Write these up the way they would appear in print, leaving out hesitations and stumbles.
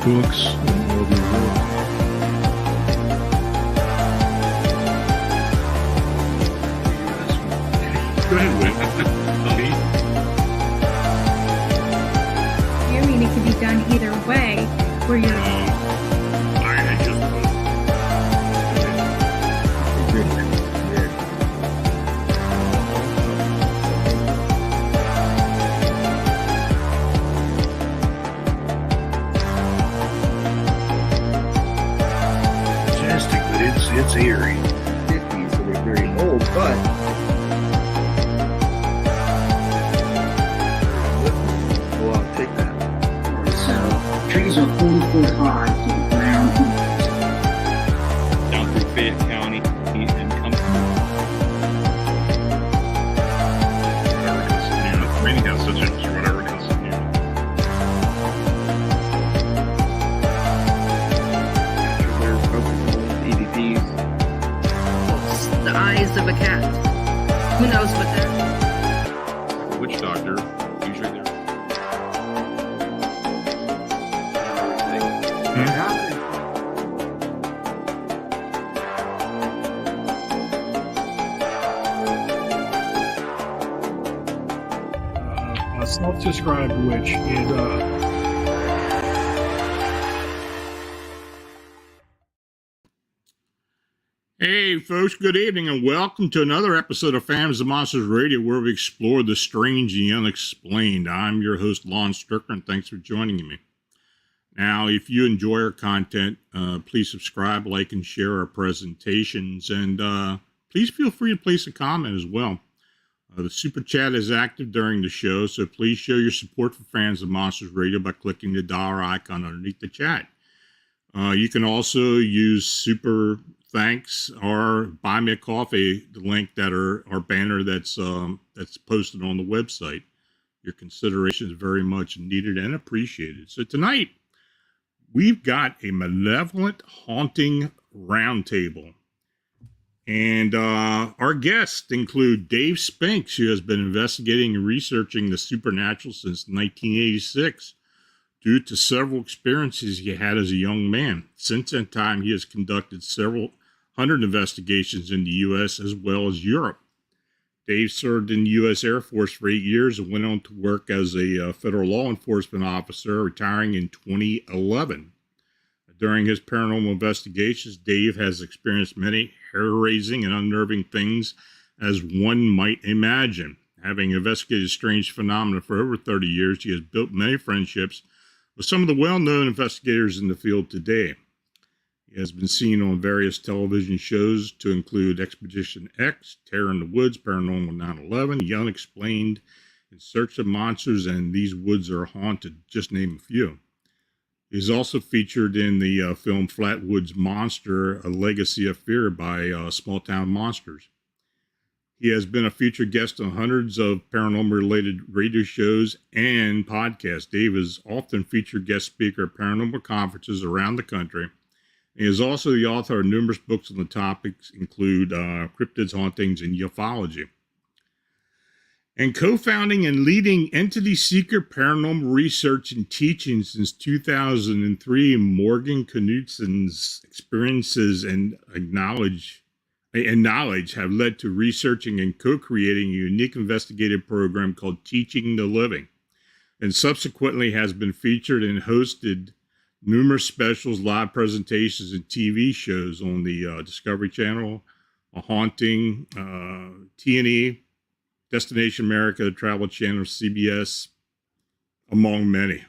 books and all the work. Go ahead, Whit. I mean, it could be done either way, where you're... I just... Majestic, but it's eerie. 50s, so they're very old, but well, I'll take that. So trees are 40 foot high to the ground. Down through Fayette County and come Raining House such a whatever it is. They're focusing on EVPs. The eyes of a cat. Who knows what that? witch doctor. Usually they're A self-described witch, and Hey, folks, good evening, and welcome to another episode of Phantoms of Monsters Radio, where we explore the strange and the unexplained. I'm your host, Lon Strickler, and thanks for joining me. Now, if you enjoy our content, please subscribe, like, and share our presentations, and please feel free to place a comment as well. The Super Chat is active during the show, so please show your support for Phantoms of Monsters Radio by clicking the dollar icon underneath the chat. You can also use Super Thanks or Buy Me a Coffee, the link that our banner that's posted on the website. Your consideration is very much needed and appreciated. So tonight, we've got a Malevolent Haunting Roundtable. And our guests include Dave Spinks, who has been investigating and researching the supernatural since 1986. Due to several experiences he had as a young man. Since that time, he has conducted several hundred investigations in the U.S. as well as Europe. Dave served in the U.S. Air Force for 8 years and went on to work as a federal law enforcement officer, retiring in 2011. During his paranormal investigations, Dave has experienced many hair-raising and unnerving things as one might imagine. Having investigated strange phenomena for over 30 years, he has built many friendships with some of the well-known investigators in the field today. He has been seen on various television shows to include Expedition X, Terror in the Woods, Paranormal 9/11, The Unexplained, In Search of Monsters, and These Woods Are Haunted, just name a few. He's also featured in the film Flatwoods Monster, A Legacy of Fear by Small Town Monsters. He has been a featured guest on hundreds of paranormal-related radio shows and podcasts. Dave is often featured guest speaker at paranormal conferences around the country. He is also the author of numerous books on the topics include cryptids, hauntings, and ufology. And co-founding and leading Entity Seeker Paranormal Research and Teaching since 2003, Morgan Knudsen's experiences and knowledge have led to researching and co-creating a unique investigative program called Teaching the Living, and subsequently has been featured and hosted numerous specials, live presentations, and TV shows on the Discovery Channel, A Haunting, T&E, Destination America, the Travel Channel, CBS, among many,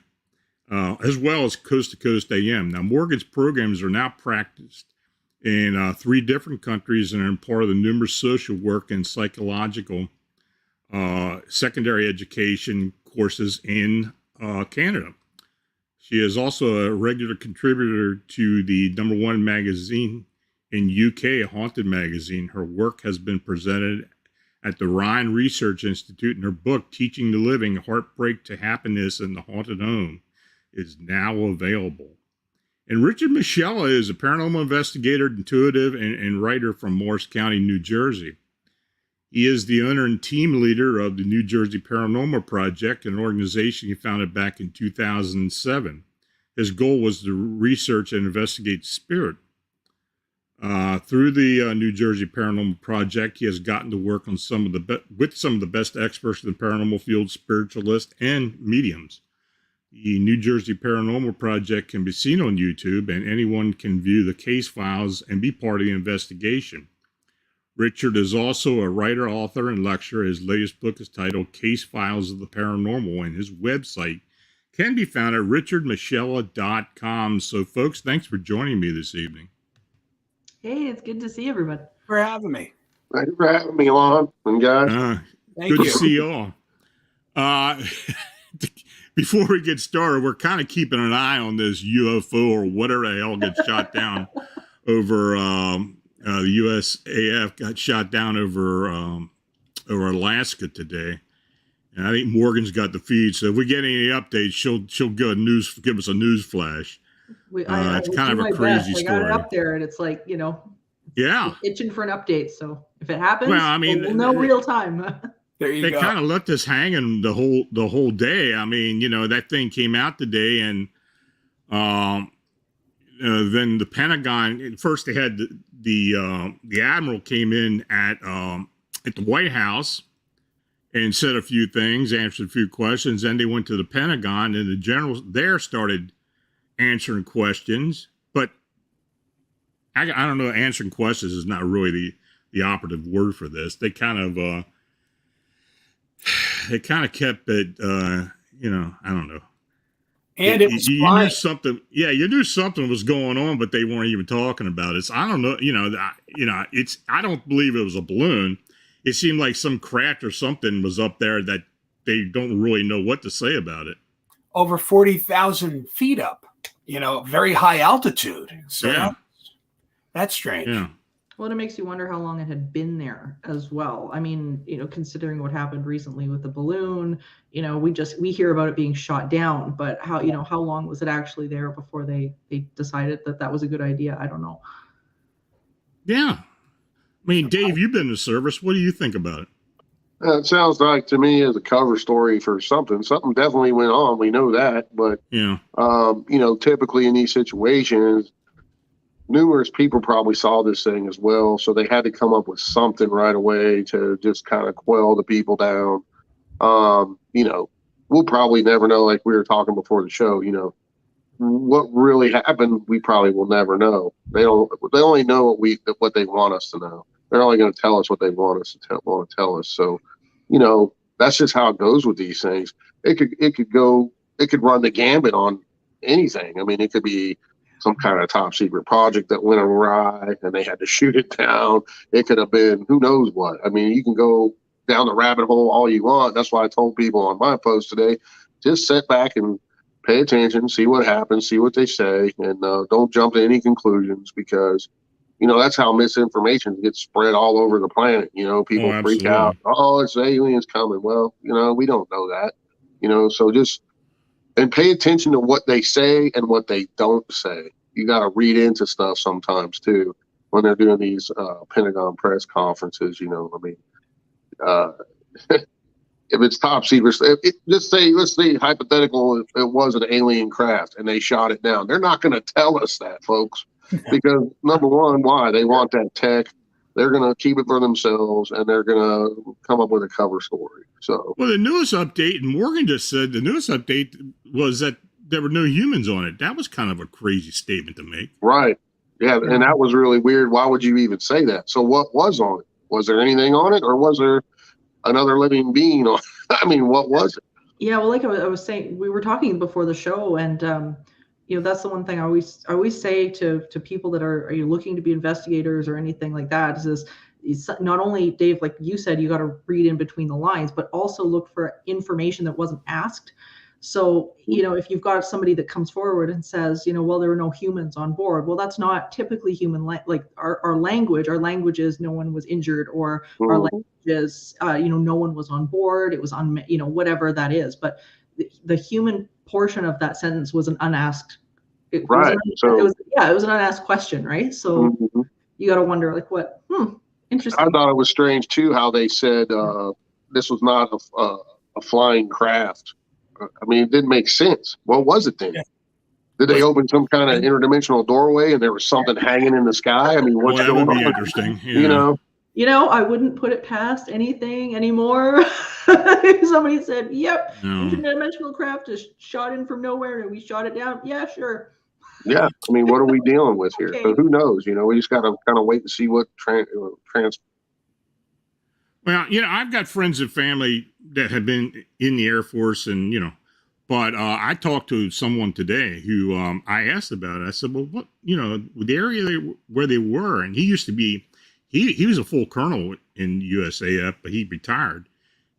as well as Coast to Coast AM. Now, Morgan's programs are now practiced in 3 different countries and are part of the numerous social work and psychological secondary education courses in Canada. She is also a regular contributor to the #1 magazine in UK, Haunted Magazine. Her work has been presented at the Rhine Research Institute, and her book, Teaching the Living, Heartbreak to Happiness in the Haunted Home, is now available. And Richard Moschella is a paranormal investigator, intuitive, and writer from Morris County, New Jersey. He is the owner and team leader of the New Jersey Paranormal Project, an organization he founded back in 2007. His goal was to research and investigate spirit. Through the New Jersey Paranormal Project, he has gotten to work on with some of the best experts in the paranormal field, spiritualists, and mediums. The New Jersey Paranormal Project can be seen on YouTube, and anyone can view the case files and be part of the investigation. Richard is also a writer, author, and lecturer. His latest book is titled Case Files of the Paranormal, and his website can be found at richardmoschella.com. So, folks, thanks for joining me this evening. Hey, it's good to see everybody. For having me. Thank you for having me, Lon and guys. Thank Good you. to see you all. Before we get started, we're kind of keeping an eye on this UFO or whatever the hell gets shot down over the USAF got shot down over Alaska today. And I think Morgan's got the feed, so if we get any updates, she'll give us a news flash. It's kind of a crazy story. I got it up there, and it's like, yeah, itching for an update. So if it happens, well, I mean, we'll know real time. There you they go. kind of left us hanging the whole day. I mean, that thing came out today, and then the Pentagon. First, they had the admiral came in at the White House and said a few things, answered a few questions. Then they went to the Pentagon, and the generals there started answering questions. But I don't know. Answering questions is not really the operative word for this. They kind of kept it. I don't know. And it was you fine. knew something. Yeah, you knew something was going on, but they weren't even talking about it. So I don't know. It's. I don't believe it was a balloon. It seemed like some craft or something was up there that they don't really know what to say about it. Over 40,000 feet up, very high altitude. So Yeah. that's strange. Yeah. Well, it makes you wonder how long it had been there as well. I mean, considering what happened recently with the balloon, we hear about it being shot down, but how long was it actually there before they decided that was a good idea? I don't know. Yeah. I mean, Dave, you've been in the service. What do you think about it? It sounds like to me as a cover story for something. Something definitely went on. We know that, but Yeah. typically in these situations, numerous people probably saw this thing as well, so they had to come up with something right away to just kind of quell the people down. We'll probably never know, like we were talking before the show, what really happened. We probably will never know. They only know what they want us to know. They're only going to tell us what they want us to tell us. So, that's just how it goes with these things. It could run the gambit on anything. I mean, it could be some kind of top secret project that went awry and they had to shoot it down. It could have been who knows what. I mean, you can go down the rabbit hole all you want. That's why I told people on my post today, just sit back and pay attention, see what happens, see what they say, and don't jump to any conclusions, because that's how misinformation gets spread all over the planet. People freak out. Oh, it's aliens coming. Well, we don't know that. So just and pay attention to what they say and what they don't say. You got to read into stuff sometimes too when they're doing these Pentagon press conferences. If it's top secret, let's say hypothetical, if it was an alien craft and they shot it down, they're not going to tell us that, folks, because number one, why? They want that tech. They're going to keep it for themselves, and they're going to come up with a cover story. So, well, the newest update, and Morgan just said the newest update was that there were no humans on it. That was kind of a crazy statement to make. Right. Yeah, and that was really weird. Why would you even say that? So what was on it? Was there anything on it, or was there another living being on it? I mean, what was it? Yeah, well, like I was saying, we were talking before the show, and that's the one thing I always say to people that are you looking to be investigators or anything like that is not only, Dave, like you said, you got to read in between the lines, but also look for information that wasn't asked. So, if you've got somebody that comes forward and says, well, there were no humans on board, well, that's not typically human, like our language is no one was injured, or our language is, no one was on board. It was on, whatever that is. But the human portion of that sentence was an unasked. It was an unasked question, right? So you got to wonder, like, what? Interesting. I thought it was strange too how they said this was not a flying craft. I mean, it didn't make sense. What was it then? Did they open some kind of interdimensional doorway and there was something hanging in the sky? I mean, Well, what's that going would be on? interesting. Yeah. You know? You know, I wouldn't put it past anything anymore. If somebody said, "Yep, No. interdimensional craft just shot in from nowhere and we shot it down," yeah, sure. Yeah. I mean, what are we dealing with here? Okay. So who knows? You know, we just got to kind of wait and see what Well, you know, I've got friends and family that have been in the Air Force, and you know, but I talked to someone today who I asked about it. I said, "Well, what, you know, the area where they were," and he used to be, he was a full colonel in USAF, but he retired.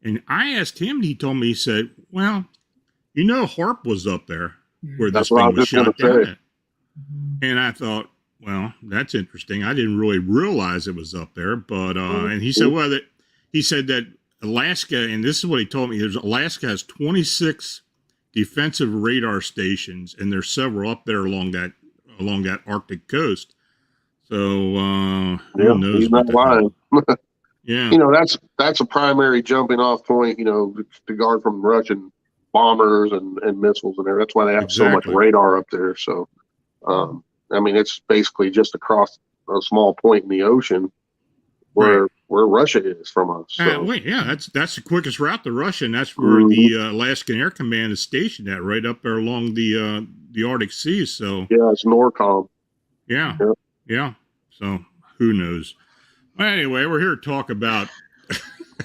And I asked him, and he told me, he said, "Well, you know, Harp was up there where this That's what I thing was was just shot gonna down say. at." And I thought, well, that's interesting. I didn't really realize it was up there, but and he said, well, he said that Alaska, and this is what he told me, Alaska has 26 defensive radar stations, and there's several up there along that Arctic coast. So who knows? He's not lying. Yeah. You know, that's a primary jumping off point, you know, to guard from Russian bombers and missiles and there. That's why they have so much Exactly. radar up there. So I mean, it's basically just across a small point in the ocean where Russia is from us. So. That's the quickest route to Russia, and that's where the Alaskan Air Command is stationed at, right up there along the Arctic Sea. So yeah, it's NORCOM. Yeah. So who knows? Well, anyway, we're here to talk about.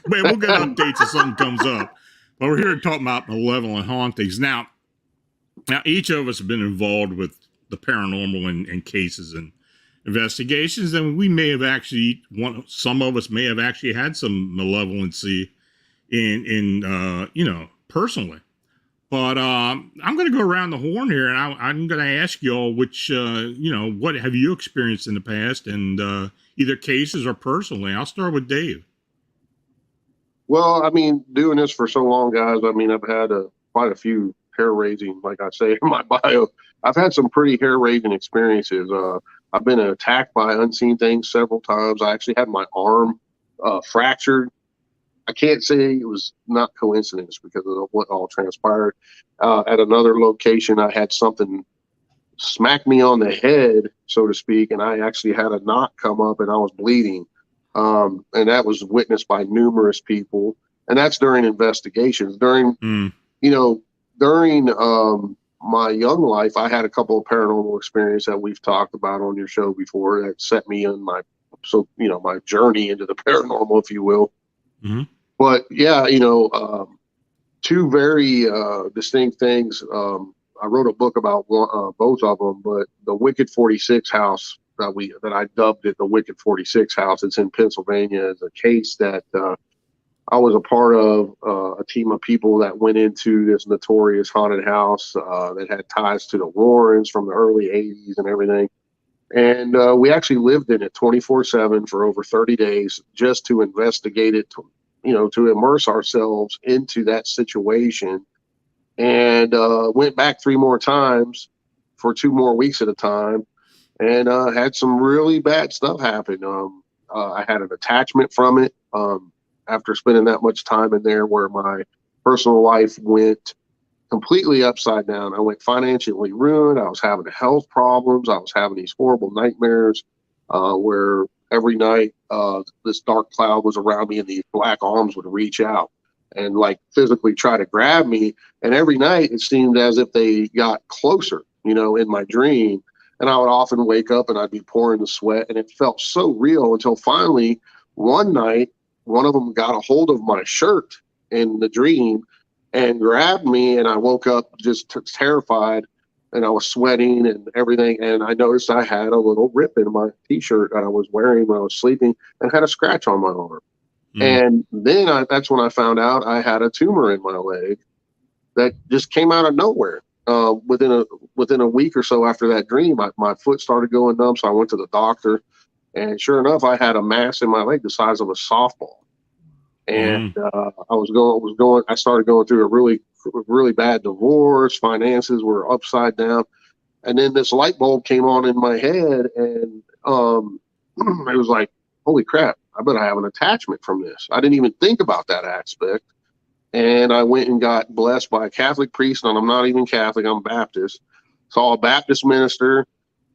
We'll get updates if something comes up, but we're here to talk about malevolent hauntings. Now, each of us have been involved with the paranormal and cases and investigations, and we may have actually some of us may have actually had some malevolency in you know, personally. But I'm going to go around the horn here, and I'm going to ask you all which you know, what have you experienced in the past, and either cases or personally. I'll start with Dave. Well, I mean, doing this for so long, guys, I mean, I've had quite a few hair-raising, like I say in my bio. I've had some pretty hair-raising experiences. I've been attacked by unseen things several times. I actually had my arm fractured. I can't say it was not coincidence because of what all transpired. At another location, I had something smack me on the head, so to speak, and I actually had a knot come up and I was bleeding. And that was witnessed by numerous people. And that's during investigations. During my young life, I had a couple of paranormal experiences that we've talked about on your show before that set me on my journey into the paranormal, if you will. Mm-hmm. But yeah, you know, two very distinct things. I wrote a book about both of them, but the Wicked 46 house that I dubbed it the Wicked 46 house. It's in Pennsylvania. It's a case that I was a part of, a team of people that went into this notorious haunted house that had ties to the Warrens from the early 80s and everything. And we actually lived in it 24/7 for over 30 days just to investigate it, to immerse ourselves into that situation. And went back 3 more times for 2 more weeks at a time and had some really bad stuff happen. I had an attachment from it after spending that much time in there where my personal life went completely upside down. I went financially ruined. I was having health problems. I was having these horrible nightmares where every night this dark cloud was around me and these black arms would reach out and like physically try to grab me. And every night it seemed as if they got closer, in my dream. And I would often wake up and I'd be pouring the sweat, and it felt so real until finally one night, one of them got a hold of my shirt in the dream and grabbed me, and I woke up just terrified, and I was sweating and everything. And I noticed I had a little rip in my t-shirt that I was wearing when I was sleeping and had a scratch on my arm. And then that's when I found out I had a tumor in my leg that just came out of nowhere. Within a week or so after that dream, my foot started going numb. So I went to the doctor, and sure enough, I had a mass in my leg the size of a softball. And I started going through a really, really bad divorce. Finances were upside down. And then this light bulb came on in my head, and it was like, holy crap, I bet I have an attachment from this. I didn't even think about that aspect. And I went and got blessed by a Catholic priest, and I'm not even Catholic, I'm Baptist. saw a Baptist minister,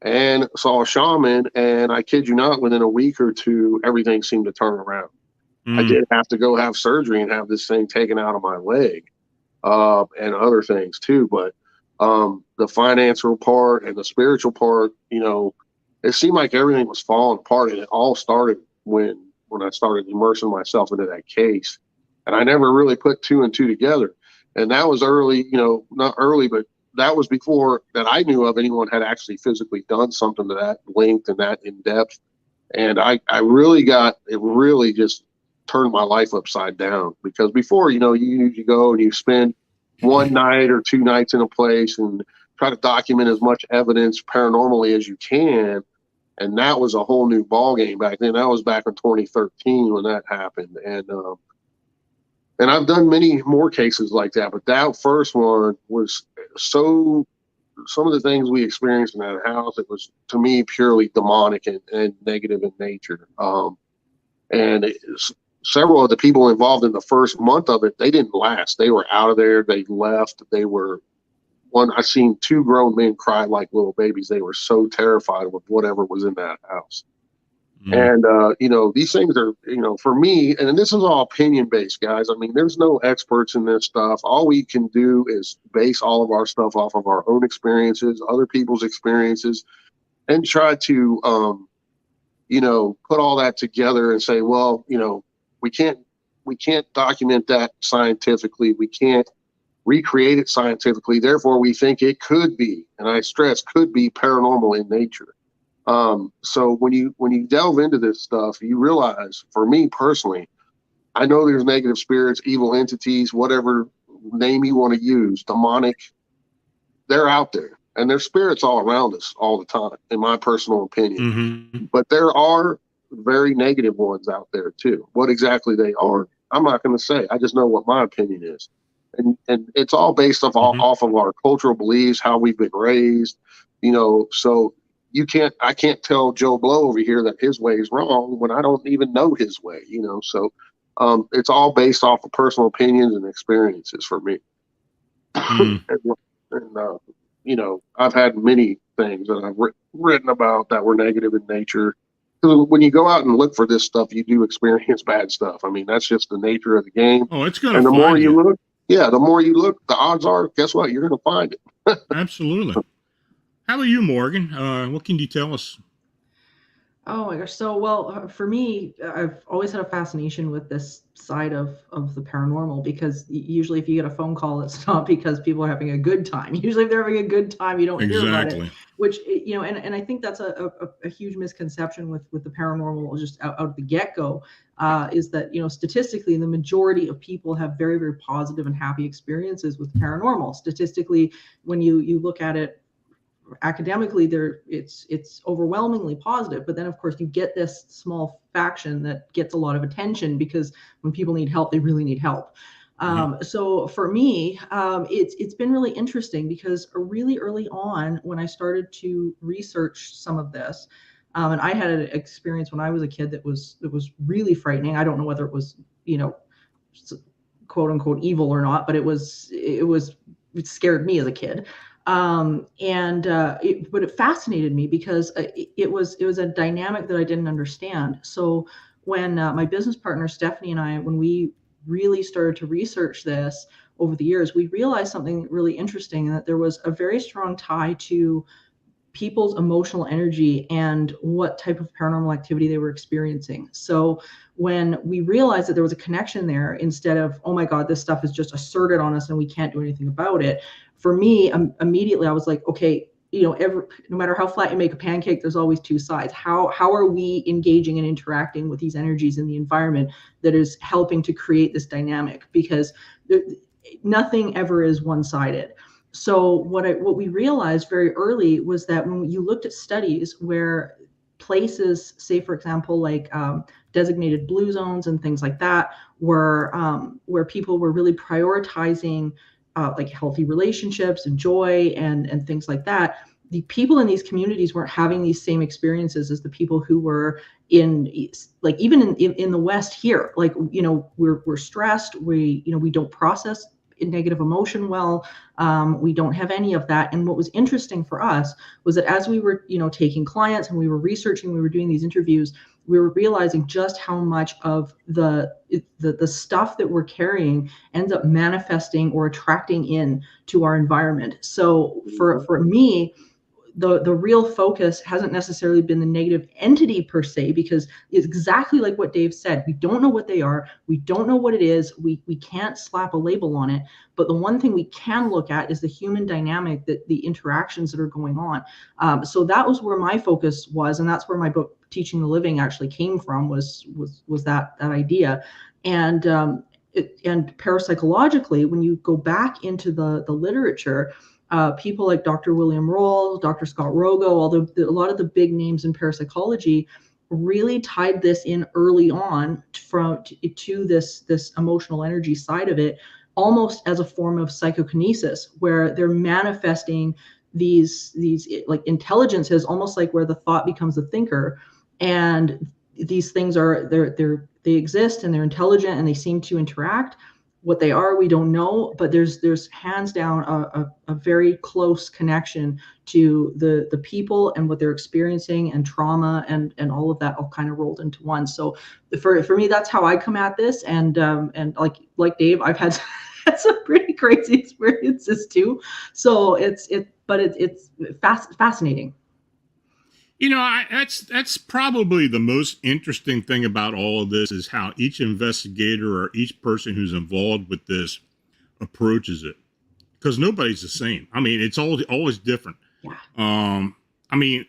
and saw a shaman. And I kid you not, within a week or two, everything seemed to turn around. I did have to go have surgery and have this thing taken out of my leg, and other things too. But the financial part and the spiritual part, it seemed like everything was falling apart, and it all started when I started immersing myself into that case. And I never really put two and two together. And that was early, not early, but that was before that I knew of anyone had actually physically done something to that length and that in depth. And it really just turned my life upside down, because before, you go and you spend one night or 2 nights in a place and try to document as much evidence paranormally as you can. And that was a whole new ball game back then. That was back in 2013 when that happened. And I've done many more cases like that, but that first one was some of the things we experienced in that house, it was, to me, purely demonic and negative in nature. Several of the people involved in the first month of it, they didn't last. They were out of there. They left. I seen 2 grown men cry like little babies. They were so terrified with whatever was in that house. And, these things are, for me, and this is all opinion based, guys. I mean, there's no experts in this stuff. All we can do is base all of our stuff off of our own experiences, other people's experiences, and try to, put all that together and say, well, we can't document that scientifically. We can't recreate it scientifically. Therefore, we think it could be, and I stress, could be paranormal in nature. So when you delve into this stuff, you realize, for me personally, I know there's negative spirits, evil entities, whatever name you want to use, demonic, they're out there, and there's spirits all around us all the time, in my personal opinion. But there are very negative ones out there too. What exactly they are, I'm not going to say. I just know what my opinion is. And it's all based off of our cultural beliefs, how we've been raised, so I can't tell Joe Blow over here that his way is wrong when I don't even know his way, so it's all based off of personal opinions and experiences for me. I've had many things that I've written about that were negative in nature. When you go out and look for this stuff, you do experience bad stuff. I mean, that's just the nature of the game. Oh, it's going to find you. The more you look, the odds are, guess what? You're going to find it. Absolutely. How about you, Morgan? What can you tell us? Oh my gosh. So, well, for me, I've always had a fascination with this side of the paranormal, because usually if you get a phone call, it's not because people are having a good time. Usually if they're having a good time, you don't hear about it, which, and I think that's a huge misconception with the paranormal just out the get-go, is that, statistically, the majority of people have very, very positive and happy experiences with paranormal. Statistically, when you look at it academically, it's overwhelmingly positive. But then, of course, you get this small faction that gets a lot of attention, because when people need help, they really need help. So for me, it's been really interesting, because really early on, when I started to research some of this, and I had an experience when I was a kid that was really frightening. I don't know whether it was, quote unquote evil or not, but it scared me as a kid. But it fascinated me, because it was a dynamic that I didn't understand. So when my business partner Stephanie and I, when we really started to research this over the years, we realized something really interesting, that there was a very strong tie to people's emotional energy and what type of paranormal activity they were experiencing. So when we realized that there was a connection there, instead of, oh my God, this stuff is just asserted on us and we can't do anything about it, for me, immediately I was like, okay, no matter how flat you make a pancake, there's always 2 sides. How are we engaging and interacting with these energies in the environment that is helping to create this dynamic? Because nothing ever is one-sided. So what we realized very early was that when you looked at studies where places, say for example, like designated blue zones and things like that, where people were really prioritizing like healthy relationships and joy and things like that, the people in these communities weren't having these same experiences as the people who were in, like, even in the West here. Like, we're stressed, we don't process negative emotion well. We don't have any of that. And what was interesting for us was that as we were, taking clients and we were researching, we were doing these interviews, we were realizing just how much of the stuff that we're carrying ends up manifesting or attracting in to our environment. So for me, the real focus hasn't necessarily been the negative entity per se, because it's exactly like what Dave said. We don't know what they are. We don't know what it is. We can't slap a label on it. But the one thing we can look at is the human dynamic, that the interactions that are going on. So that was where my focus was, and that's where my book Teaching the Living actually came from, was that idea. And parapsychologically, when you go back into the literature, people like Dr. William Roll, Dr. Scott Rogo, a lot of the big names in parapsychology really tied this in early on to this emotional energy side of it, almost as a form of psychokinesis, where they're manifesting these like intelligences, almost like where the thought becomes the thinker. And these things they exist and they're intelligent and they seem to interact. What they are, we don't know, but there's hands down a very close connection to the people and what they're experiencing, and trauma and all of that all kind of rolled into one. So for me, that's how I come at this. And like Dave, I've had some pretty crazy experiences too. So it's fascinating. That's probably the most interesting thing about all of this, is how each investigator or each person who's involved with this approaches it, because nobody's the same. I mean, it's always different. Yeah. I mean,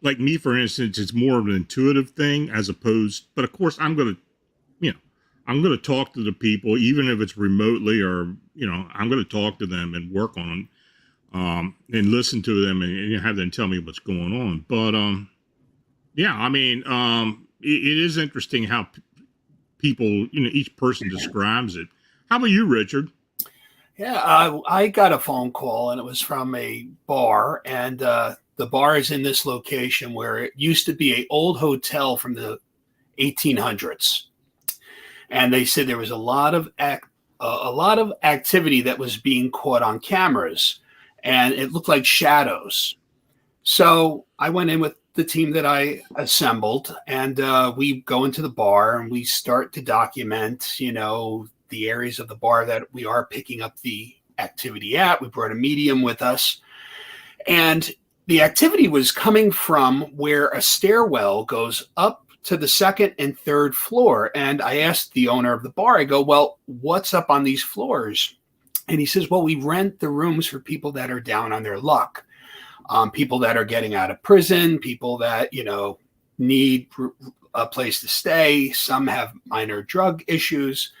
like me, for instance, it's more of an intuitive thing but of course I'm going to talk to the people, even if it's remotely, or, I'm going to talk to them and work on them. And listen to them and have them tell me what's going on. But, it is interesting how people, each person describes it. How about you, Richard? Yeah, I got a phone call, and it was from a bar, and the bar is in this location where it used to be an old hotel from the 1800s. And they said there was a lot of activity that was being caught on cameras, and it looked like shadows. So I went in with the team that I assembled, and we go into the bar and we start to document, the areas of the bar that we are picking up the activity at. We brought a medium with us, and the activity was coming from where a stairwell goes up to the second and third floor. And I asked the owner of the bar, I go, well, what's up on these floors? And he says, well, we rent the rooms for people that are down on their luck, people that are getting out of prison, people that, need a place to stay. Some have minor drug issues.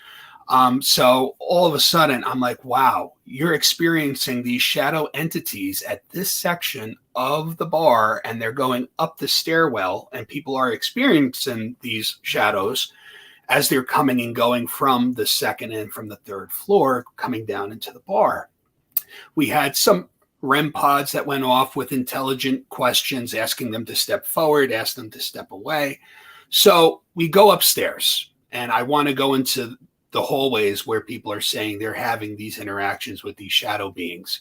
So all of a sudden I'm like, wow, you're experiencing these shadow entities at this section of the bar, and they're going up the stairwell, and people are experiencing these shadows as they're coming and going from the second and from the third floor, coming down into the bar. We had some REM pods that went off with intelligent questions, asking them to step forward, ask them to step away. So we go upstairs, and I want to go into the hallways where people are saying they're having these interactions with these shadow beings.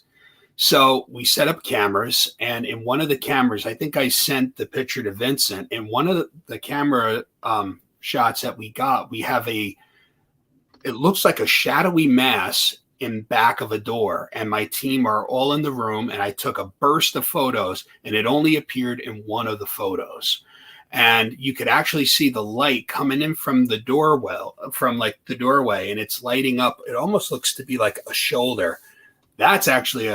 So we set up cameras, and in one of the cameras, I think I sent the picture to Vincent. In one of the camera shots that we got, we have it looks like a shadowy mass in back of a door, and my team are all in the room, and I took a burst of photos, and it only appeared in one of the photos. And you could actually see the light coming in from the doorway, and it's lighting up. It almost looks to be like a shoulder. That's actually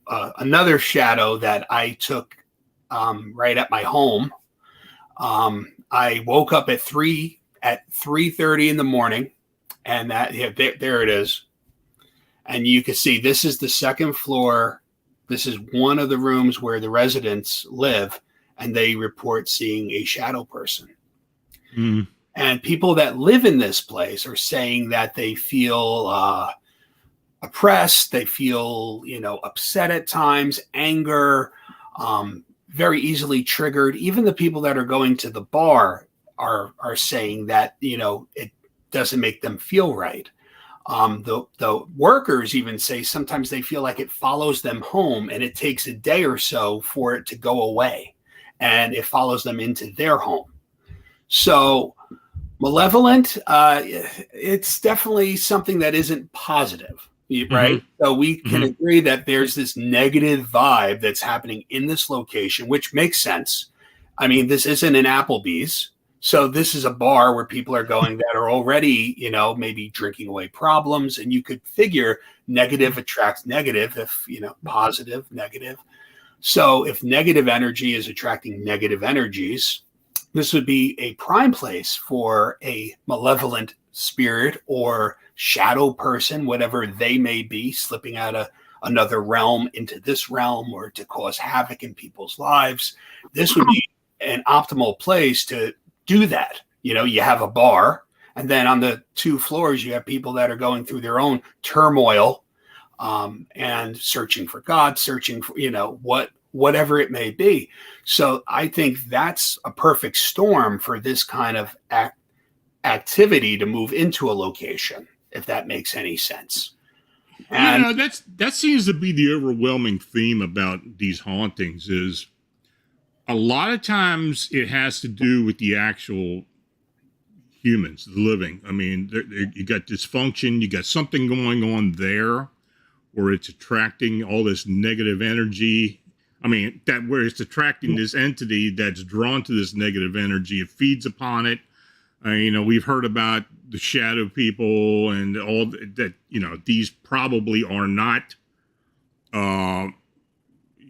another shadow that I took right at my home. I woke up at 3:30 in the morning, and there it is. And you can see this is the second floor. This is one of the rooms where the residents live, and they report seeing a shadow person. Mm. And people that live in this place are saying that they feel oppressed. They feel, upset at times, anger, very easily triggered. Even the people that are going to the bar are saying that, it doesn't make them feel right. The workers even say sometimes they feel like it follows them home, and it takes a day or so for it to go away, and it follows them into their home. So malevolent, it's definitely something that isn't positive, right? So we can agree that there's this negative vibe that's happening in this location, which makes sense. I mean, this isn't an Applebee's. So this is a bar where people are going that are already, maybe drinking away problems. And you could figure negative attracts negative if, positive, negative. So if negative energy is attracting negative energies, this would be a prime place for a malevolent spirit or shadow person, whatever they may be, slipping out of another realm into this realm or to cause havoc in people's lives. This would be an optimal place to do that. You have a bar, and then on the 2 floors, you have people that are going through their own turmoil and searching for God, searching for, whatever it may be. So I think that's a perfect storm for this kind of activity to move into a location, if that makes any sense. And that seems to be the overwhelming theme about these hauntings is a lot of times it has to do with the actual humans, the living. I mean, you got dysfunction, you got something going on there where it's attracting all this negative energy. I mean, that where it's attracting this entity that's drawn to this negative energy, it feeds upon it. We've heard about the shadow people and all that, these probably are not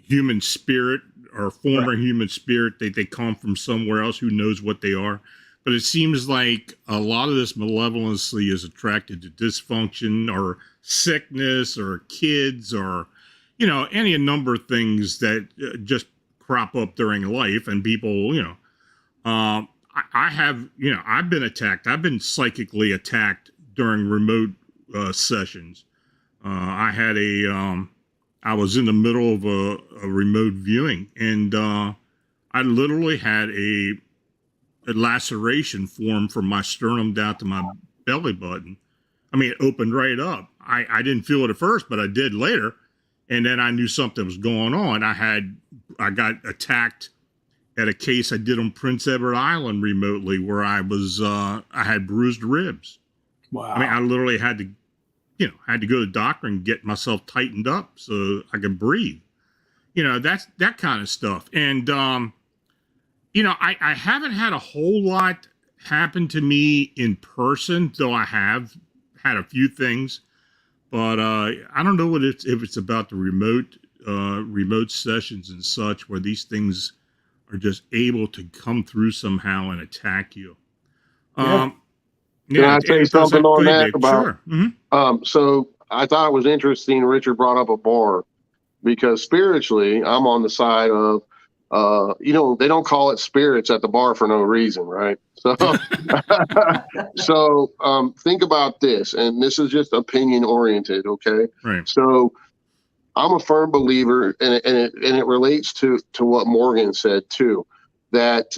human spirit or former human spirit. They come from somewhere else. Who knows what they are? But it seems like a lot of this malevolency is attracted to dysfunction or sickness or kids or, any number of things that just crop up during life. And people, I have, I've been attacked. I've been psychically attacked during remote sessions. I was in the middle of a remote viewing, and I literally had a laceration form from my sternum down to my belly button. I mean, it opened right up. I didn't feel it at first, but I did later. And then I knew something was going on. I got attacked at a case I did on Prince Edward Island remotely, where I had bruised ribs. Wow. I mean, I literally had to go to the doctor and get myself tightened up so I could breathe. That's that kind of stuff. And, I haven't had a whole lot happen to me in person, though I have had a few things. But I don't know if it's about the remote sessions and such, where these things are just able to come through somehow and attack you. Can I say something on that about? Sure. Mm-hmm. So I thought it was interesting. Richard brought up a bar, because spiritually, I'm on the side of, they don't call it spirits at the bar for no reason, right? So, think about this, and this is just opinion oriented, okay? Right. So, I'm a firm believer, and it relates to what Morgan said too, that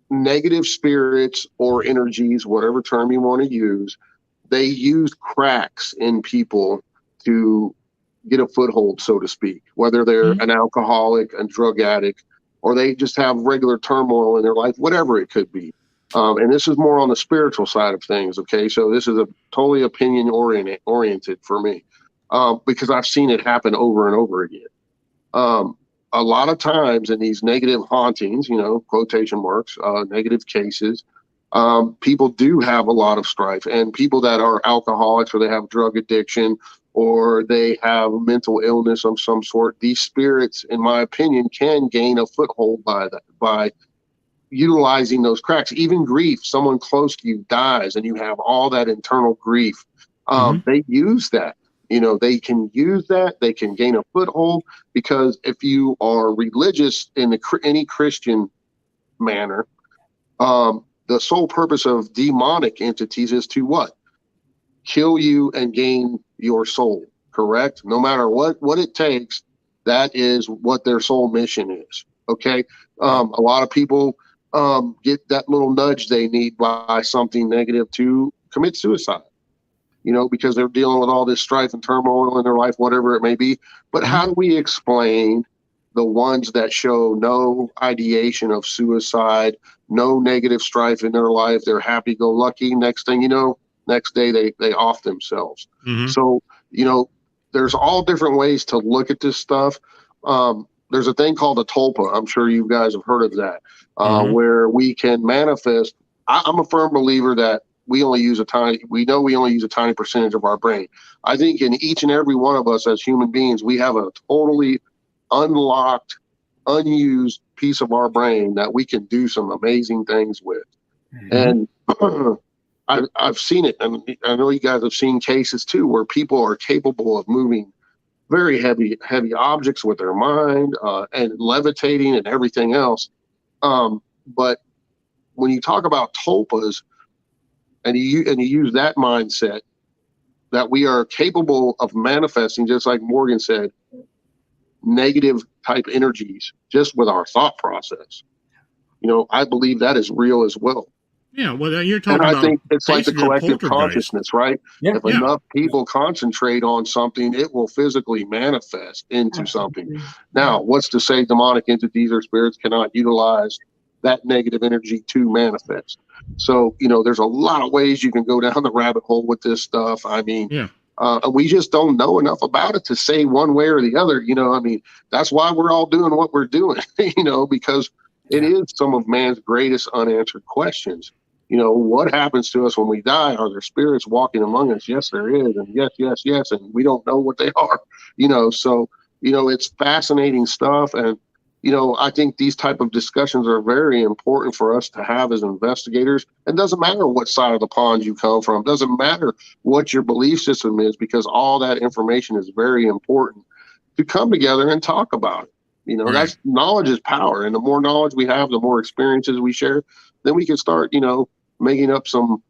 negative spirits or energies, whatever term you want to use, they use cracks in people to get a foothold, so to speak, whether they're an alcoholic, a drug addict, or they just have regular turmoil in their life, whatever it could be. And this is more on the spiritual side of things, okay? So this is a totally opinion oriented for me, because I've seen it happen over and over again. A lot of times in these negative hauntings, quotation marks, negative cases, people do have a lot of strife, and people that are alcoholics or they have drug addiction or they have mental illness of some sort, these spirits, in my opinion, can gain a foothold by utilizing those cracks. Even grief, someone close to you dies and you have all that internal grief. They use that. They can use that. They can gain a foothold, because if you are religious in any Christian manner, the sole purpose of demonic entities is to what? Kill you and gain your soul, correct? No matter what it takes, that is what their soul mission is, okay? A lot of people get that little nudge they need by something negative to commit suicide. because they're dealing with all this strife and turmoil in their life, whatever it may be. But how do we explain the ones that show no ideation of suicide, no negative strife in their life? They're happy-go-lucky. Next thing you know, next day they off themselves. So, there's all different ways to look at this stuff. There's a thing called a tulpa. I'm sure you guys have heard of that, where we can manifest. I'm a firm believer that we only use a tiny percentage of our brain. I think in each and every one of us as human beings, we have a totally unlocked, unused piece of our brain that we can do some amazing things with. And I've seen it, and I know you guys have seen cases too where people are capable of moving very heavy objects with their mind, and levitating and everything else. But when you talk about tulpas and you use that mindset that we are capable of manifesting, just like Morgan said, negative type energies just with our thought process, I believe that is real as well. Yeah, well, you're talking and I about think it's like the basically a collective poltergeist. consciousness, right? If enough people concentrate on something, it will physically manifest into something. Now, what's to say demonic entities or spirits cannot utilize that negative energy to manifest? So, there's a lot of ways you can go down the rabbit hole with this stuff. I mean, we just don't know enough about it to say one way or the other. That's why we're all doing what we're doing, because it is some of man's greatest unanswered questions. What happens to us when we die? Are there spirits walking among us? Yes, there is. And yes. And we don't know what they are, so, it's fascinating stuff. And, I think these type of discussions are very important for us to have as investigators. It doesn't matter what side of the pond you come from. It doesn't matter what your belief system is, because all that information is very important to come together and talk about it. That's knowledge is power. And the more knowledge we have, the more experiences we share, then we can start, making up some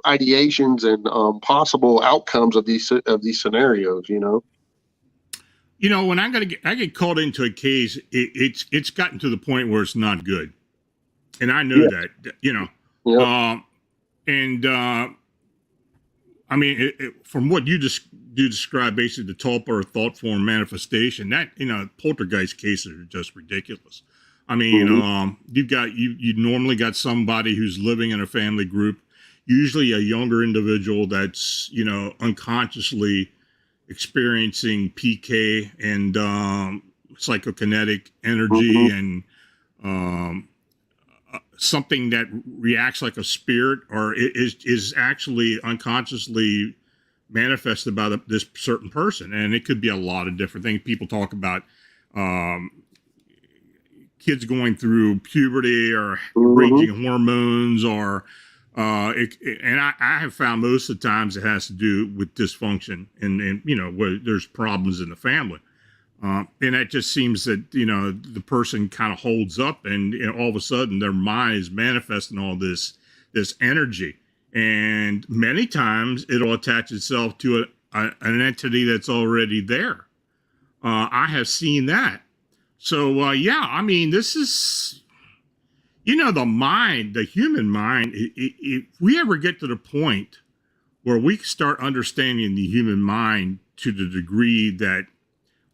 ideations and possible outcomes of these scenarios. When I get called into a case, it's gotten to the point where it's not good, and I know that. I mean, from what you describe, basically the tulpa or thought form manifestation, that poltergeist cases are just ridiculous. I mean, you normally got somebody who's living in a family group, usually a younger individual that's unconsciously experiencing PK and psychokinetic energy and something that reacts like a spirit or is actually unconsciously manifested by this certain person. And it could be a lot of different things. People talk about kids going through puberty or raging hormones or and I have found most of the times it has to do with dysfunction and where there's problems in the family. And it just seems that, the person kind of holds up and all of a sudden their mind is manifesting all this energy. And many times it'll attach itself to an entity that's already there. I have seen that. So, this is, the mind, the human mind, if we ever get to the point where we start understanding the human mind to the degree that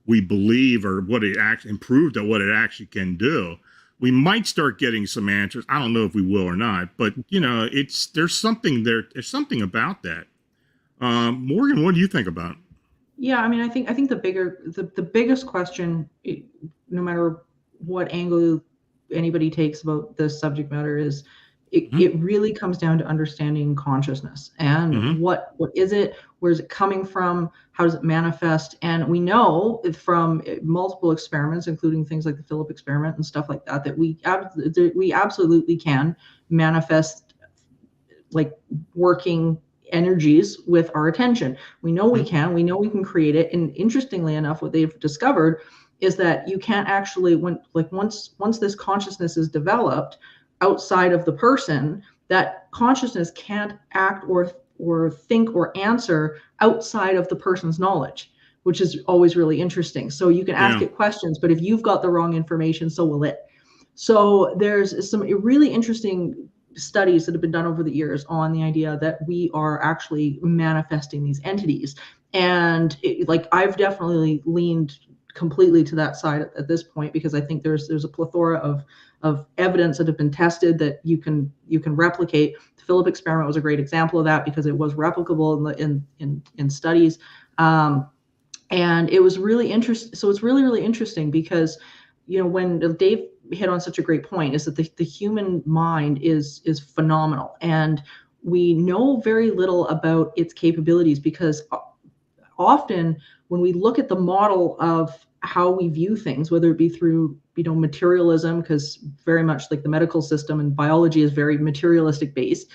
we believe or what it actually improved at what it actually can do, we might start getting some answers. I don't know if we will or not, but there's something there. There's something about that. Morgan, what do you think about it? Yeah, I mean, I think the biggest question, no matter what angle anybody takes about this subject matter, is it really comes down to understanding consciousness and what is it, where is it coming from, how does it manifest? And we know from multiple experiments, including things like the Philip experiment and stuff like that, that we absolutely can manifest like working energies with our attention. We know we can create it. And interestingly enough, what they've discovered is that you can't actually, once this consciousness is developed outside of the person, that consciousness can't act or think or answer outside of the person's knowledge, which is always really interesting. So you can ask it questions, but if you've got the wrong information, so will it. So there's some really interesting studies that have been done over the years on the idea that we are actually manifesting these entities. And like, I've definitely leaned completely to that side at this point, because I think there's a plethora of evidence that have been tested that you can replicate. The Philip experiment was a great example of that, because it was replicable in studies. And it was really interesting. So it's really interesting, because, you know, when Dave hit on such a great point, is that the human mind is phenomenal, and we know very little about its capabilities, because often when we look at the model of how we view things, whether it be through, you know, materialism, because very much like the medical system and biology is very materialistic based,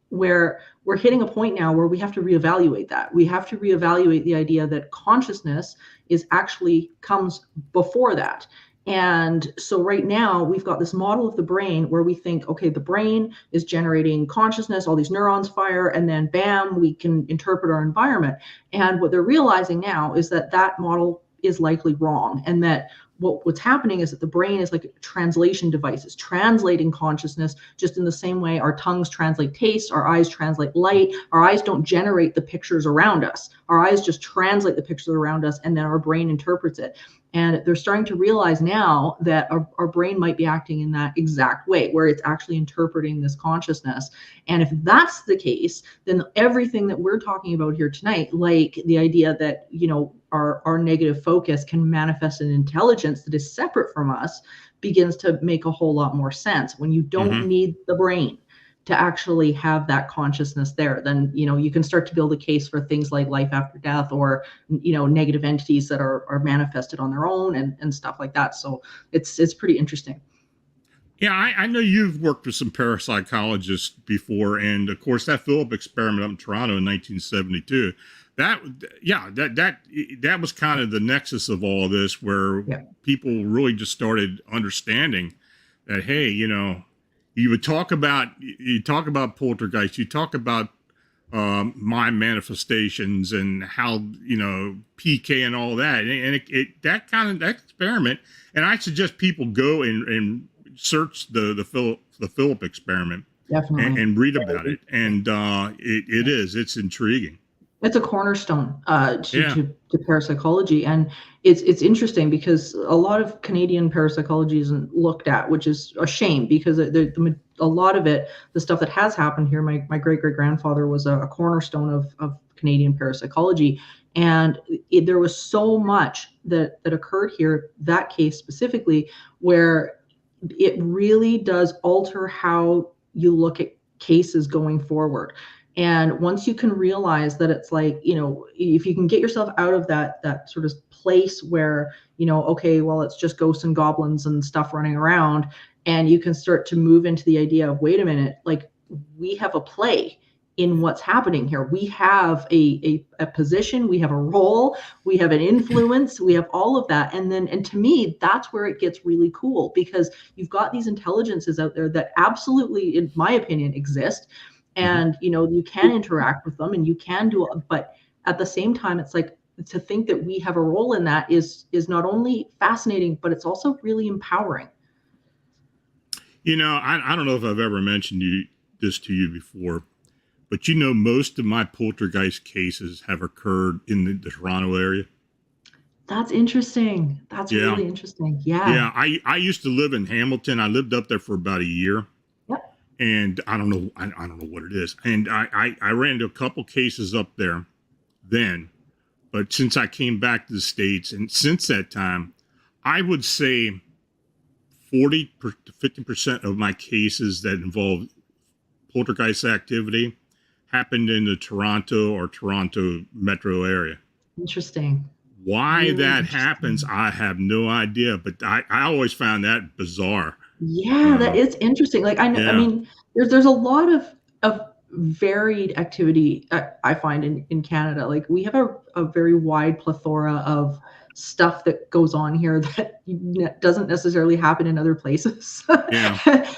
where we're hitting a point now where we have to reevaluate that. We have to reevaluate the idea that consciousness is actually comes before that. And so right now we've got this model of the brain where we think, okay, the brain is generating consciousness, all these neurons fire, and then bam, we can interpret our environment. And what they're realizing now is that that model is likely wrong, and that what's happening is that the brain is like translation devices, translating consciousness just in the same way our tongues translate taste, our eyes translate light. Our eyes don't generate the pictures around us. Our eyes just translate the pictures around us, and then our brain interprets it. And they're starting to realize now that our brain might be acting in that exact way, where it's actually interpreting this consciousness. And if that's the case, then everything that we're talking about here tonight, like the idea that, you know, our negative focus can manifest an intelligence that is separate from us, begins to make a whole lot more sense. When you don't need the brain to actually have that consciousness there, then, you know, you can start to build a case for things like life after death, or, you know, negative entities that are manifested on their own, and stuff like that. So it's pretty interesting. Yeah, I know you've worked with some parapsychologists before, and of course that Philip experiment up in Toronto in 1972. That was kind of the nexus of all this, where people really just started understanding that, hey, you know, you talk about poltergeist, you talk about mind manifestations, and how, you know, PK and all that, and that experiment. And I suggest people go and search the Philip experiment, definitely, and read about it. And it's intriguing. It's a cornerstone to parapsychology, and it's interesting because a lot of Canadian parapsychology isn't looked at, which is a shame, because a lot of it, the stuff that has happened here, my great grandfather was a cornerstone of Canadian parapsychology, and there was so much that occurred here, that case specifically, where it really does alter how you look at cases going forward. And once you can realize that it's like, you know, if you can get yourself out of that sort of place where, you know, okay, well, it's just ghosts and goblins and stuff running around, and you can start to move into the idea of, wait a minute, like, we have a play in what's happening here. We have a position, we have a role, we have an influence, we have all of that. And to me, that's where it gets really cool, because you've got these intelligences out there that absolutely, in my opinion, exist. And, you know, you can interact with them, and you can do it, but at the same time, it's like, to think that we have a role in that is not only fascinating, but it's also really empowering. You know, I don't know if I've ever mentioned this to you before, but, you know, most of my poltergeist cases have occurred in the Toronto area. That's interesting. That's really interesting. Yeah. I used to live in Hamilton. I lived up there for about a year. And I don't know what it is. And I ran into a couple cases up there then, but since I came back to the States, and since that time, I would say 40 to 50% of my cases that involve poltergeist activity happened in the Toronto or Toronto metro area. Interesting. Why really that happens, I have no idea, but I always found that bizarre. Yeah, that is interesting. Like, I mean, there's a lot of varied activity I find in Canada. Like, we have a very wide plethora of stuff that goes on here that doesn't necessarily happen in other places.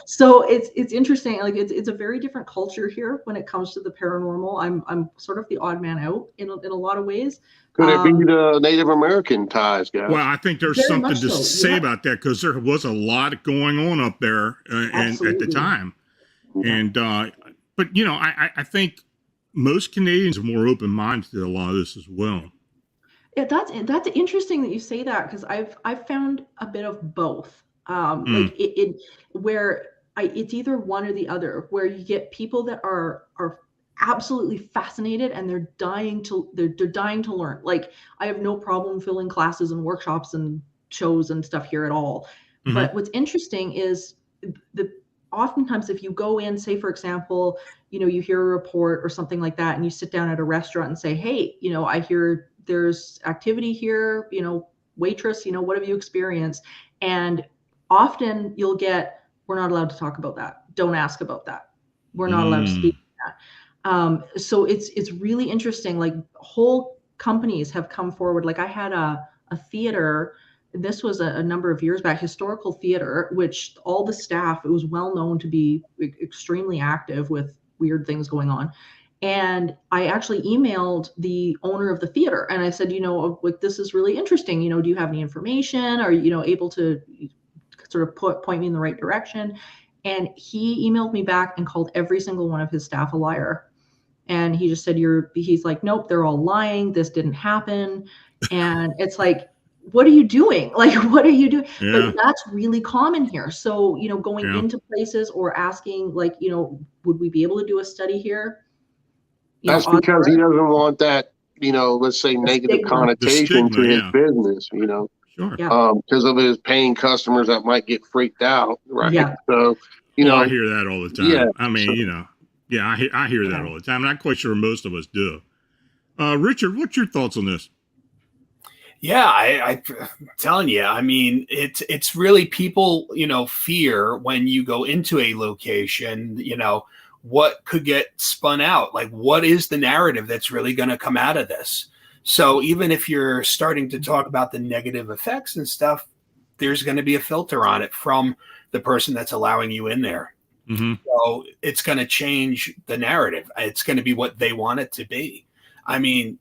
So it's interesting. Like, it's a very different culture here when it comes to the paranormal. I'm sort of the odd man out in a lot of ways. Could it be the Native American ties, guys? Well, I think there's something to say about that, because there was a lot going on up there at the time. And but you know, I think most Canadians are more open-minded to a lot of this as well. Yeah, that's interesting that you say that, because I've found a bit of both. Like it's either one or the other, where you get people that are absolutely fascinated and they're dying to learn. Like, I have no problem filling classes and workshops and shows and stuff here at all. But what's interesting is oftentimes if you go in, say for example, you hear a report or something like that, and you sit down at a restaurant and say, hey, I hear there's activity here, waitress, what have you experienced? And often you'll get, we're not allowed to talk about that. Don't ask about that. We're not allowed to speak to that. So it's really interesting. Like, whole companies have come forward. Like, I had a theater, this was a number of years back, historical theater, which all the staff, it was well known to be extremely active with weird things going on. And I actually emailed the owner of the theater and I said, like, this is really interesting. Do you have any information? Are you, able to sort of point me in the right direction? And he emailed me back and called every single one of his staff a liar. And he just said, he's like, nope, they're all lying. This didn't happen. And it's like, what are you doing? Like, what are you doing? Yeah. But that's really common here. So, going into places or asking, like, would we be able to do a study here? That's because he doesn't want that, let's say negative connotation to his business, Sure. Because of his paying customers that might get freaked out, right? Yeah. So, I hear that all the time. Yeah, I mean, I hear that all the time. I'm not quite sure most of us do. Richard, what's your thoughts on this? Yeah, I'm telling you, I mean, it's really people, fear when you go into a location, what could get spun out? Like, what is the narrative that's really going to come out of this? So even if you're starting to talk about the negative effects and stuff, there's going to be a filter on it from the person that's allowing you in there. So it's going to change the narrative. It's going to be what they want it to be. I mean,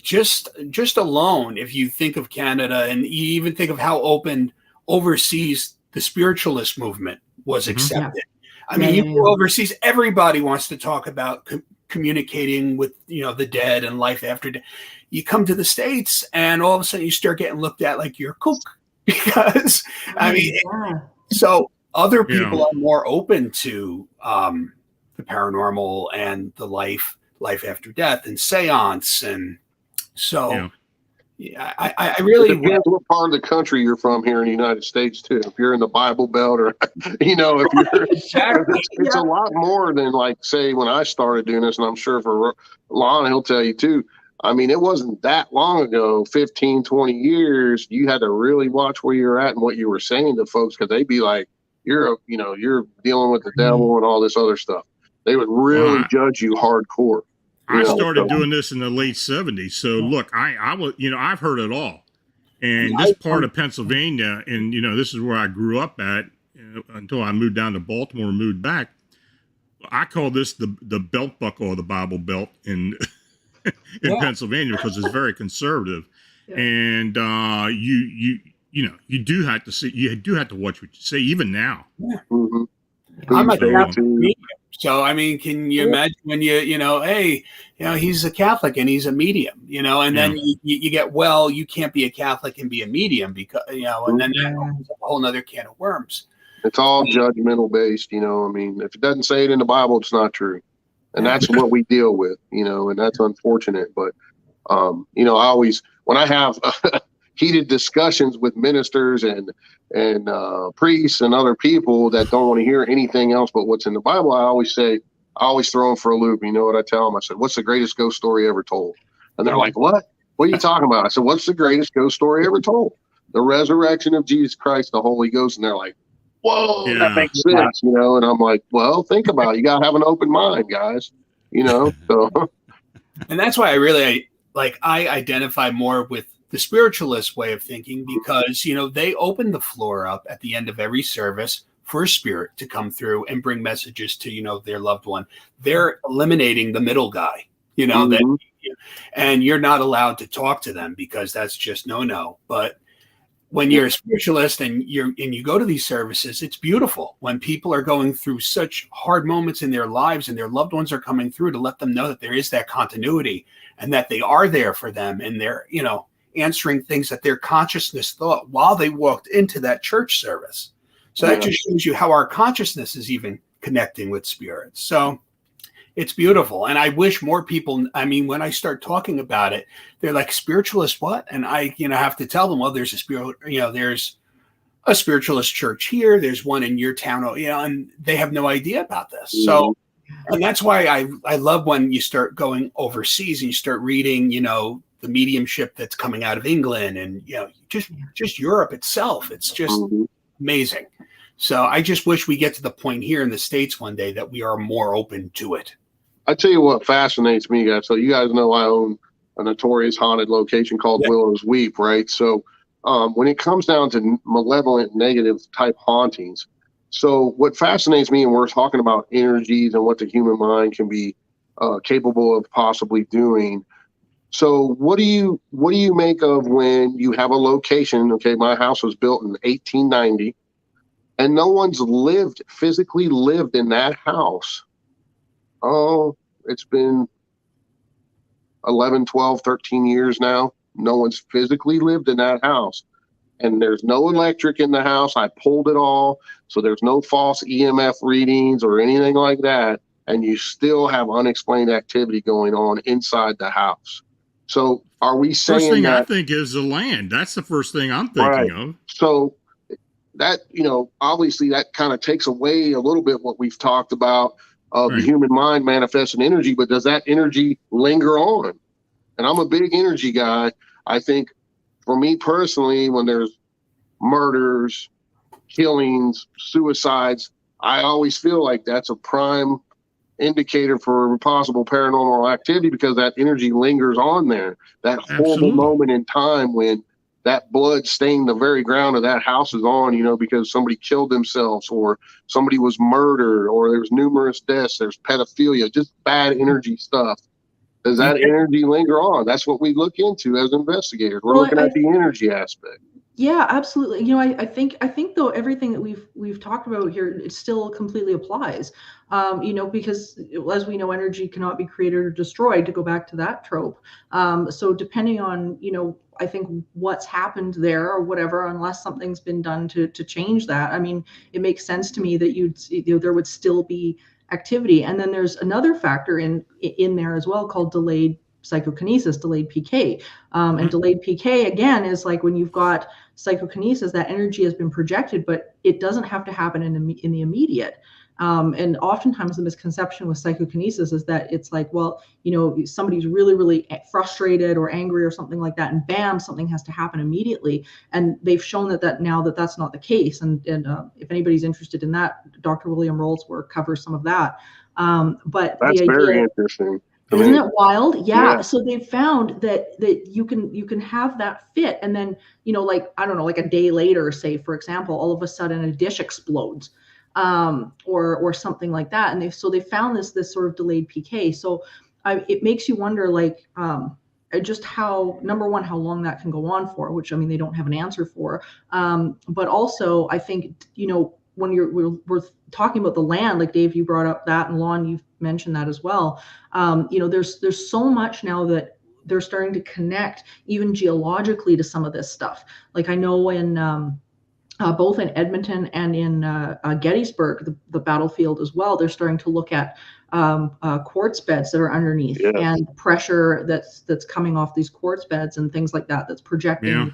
just alone, if you think of Canada and you even think of how open overseas the spiritualist movement was accepted. I mean, you go overseas, everybody wants to talk about communicating with, the dead and life after death. You come to the States and all of a sudden you start getting looked at like you're a kook because, so other people are more open to the paranormal and the life after death and seance. And so I really depends what part of the country you're from here in the United States too. If you're in the Bible Belt or if you're it's a lot more than, like, say when I started doing this, and I'm sure for Lon he'll tell you too. I mean, it wasn't that long ago, 15, 20 years, you had to really watch where you're at and what you were saying to folks, because they'd be like, you're dealing with the devil and all this other stuff. They would really judge you hardcore. I started doing this in the late 70s. So look, I was, I've heard it all. And this part of Pennsylvania, and, this is where I grew up at until I moved down to Baltimore and moved back. I call this the belt buckle of the Bible Belt in Pennsylvania, because it's very conservative. And you do have to watch what you say, even now. I'm a Catholic medium. So, I mean, can you imagine when he's a Catholic and he's a medium, and then you get, well, you can't be a Catholic and be a medium because, and then that opens up a whole nother can of worms. It's all judgmental based, I mean, if it doesn't say it in the Bible, it's not true. And that's what we deal with, and that's unfortunate. But, I always, when I have heated discussions with ministers and priests and other people that don't want to hear anything else but what's in the Bible, I always throw them for a loop. You know what I tell them? I said, what's the greatest ghost story ever told? And they're like, what? What are you talking about? I said, what's the greatest ghost story ever told? The resurrection of Jesus Christ, the Holy Ghost. And they're like, whoa, that makes sense, and I'm like, well, think about it. You got to have an open mind, guys, so. And that's why I really, I identify more with the spiritualist way of thinking, because, they open the floor up at the end of every service for a spirit to come through and bring messages to, their loved one. They're eliminating the middle guy, and you're not allowed to talk to them because that's just no. But when you're a spiritualist and you go to these services, it's beautiful when people are going through such hard moments in their lives and their loved ones are coming through, to let them know that there is that continuity and that they are there for them, and they're, answering things that their consciousness thought while they walked into that church service. So that just shows you how our consciousness is even connecting with spirits. So it's beautiful. And I wish more people, when I start talking about it, they're like, spiritualist what? And I, have to tell them, well, there's there's a spiritualist church here. There's one in your town, and they have no idea about this. Mm-hmm. So, and that's why I love when you start going overseas and you start reading, the mediumship that's coming out of England and, just Europe itself. It's just amazing. So I just wish we get to the point here in the States one day that we are more open to it. I tell you what fascinates me, guys. So you guys know I own a notorious haunted location called Willow's Weep, right? So when it comes down to malevolent, negative type hauntings, so what fascinates me, and we're talking about energies and what the human mind can be capable of possibly doing. So what do you make of when you have a location? Okay, my house was built in 1890, and no one's physically lived in that house. Oh, it's been 11, 12, 13 years now. No one's physically lived in that house. And there's no electric in the house. I pulled it all. So there's no false EMF readings or anything like that. And you still have unexplained activity going on inside the house. So are we saying first thing that, I think is the land? That's the first thing I'm thinking of. So that, obviously that kind of takes away a little bit what we've talked about of the human mind manifesting energy, but does that energy linger on? And I'm a big energy guy. I think for me personally, when there's murders, killings, suicides, I always feel like that's a prime indicator for possible paranormal activity, because that energy lingers on there. That horrible moment in time when that blood stained the very ground of that house is on, because somebody killed themselves or somebody was murdered or there's numerous deaths, there's pedophilia, just bad energy stuff. Does that energy linger on? That's what we look into as investigators. We're looking at the energy aspect. Yeah, absolutely. I think though everything that we've talked about here, it still completely applies. Because as we know, energy cannot be created or destroyed, to go back to that trope. So depending on, I think what's happened there or whatever, unless something's been done to change that, it makes sense to me that there would still be activity. And then there's another factor in there as well called delayed psychokinesis, delayed PK. And delayed PK, again, is like when you've got psychokinesis, that energy has been projected, but it doesn't have to happen in the immediate. And oftentimes the misconception with psychokinesis is that it's like, well, somebody's really, really frustrated or angry or something like that, and bam, something has to happen immediately. And they've shown that that's not the case. And if anybody's interested in that, Dr. William Roll's work covers some of that. But that's very interesting. Isn't it wild? Yeah. So they've found that you can have that fit, and then I don't know, like a day later, say for example, all of a sudden a dish explodes, or something like that, and they found this sort of delayed PK. So it makes you wonder, just how, number one, how long that can go on for, which they don't have an answer for, but also I think when we're talking about the land, like Dave, you brought up that, and Lon, you've mentioned that as well. There's so much now that they're starting to connect even geologically to some of this stuff. Like I know in both in Edmonton and in Gettysburg, the battlefield as well, they're starting to look at quartz beds that are underneath, and pressure that's coming off these quartz beds and things like that, that's projecting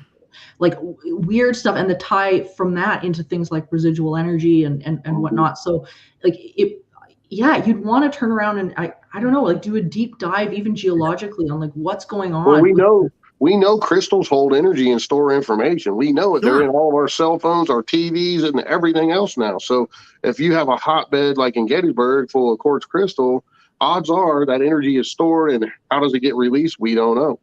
like weird stuff, and the tie from that into things like residual energy and whatnot. So you'd want to turn around and I don't know, do a deep dive even geologically on what's going on. Well, we know crystals hold energy and store information. We know it. They're in all of our cell phones, our TVs, and everything else now. So if you have a hotbed like in Gettysburg full of quartz crystal, odds are that energy is stored, and how does it get released? We don't know.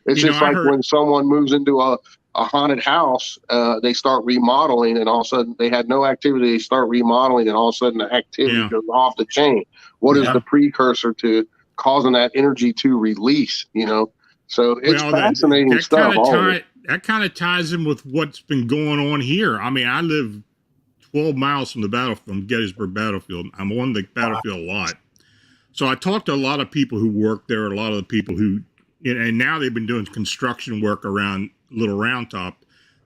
It's just like when someone moves into a haunted house, they start remodeling, and all of a sudden they had no activity. They start remodeling, and all of a sudden the activity goes off the chain. What is the precursor to causing that energy to release? So it's fascinating stuff. that kind of ties in with what's been going on here. I mean, I live 12 miles from the battlefield, from Gettysburg Battlefield. I'm on the battlefield a lot. So I talked to a lot of people who work there, a lot of the people who, and now they've been doing construction work around Little Round Top.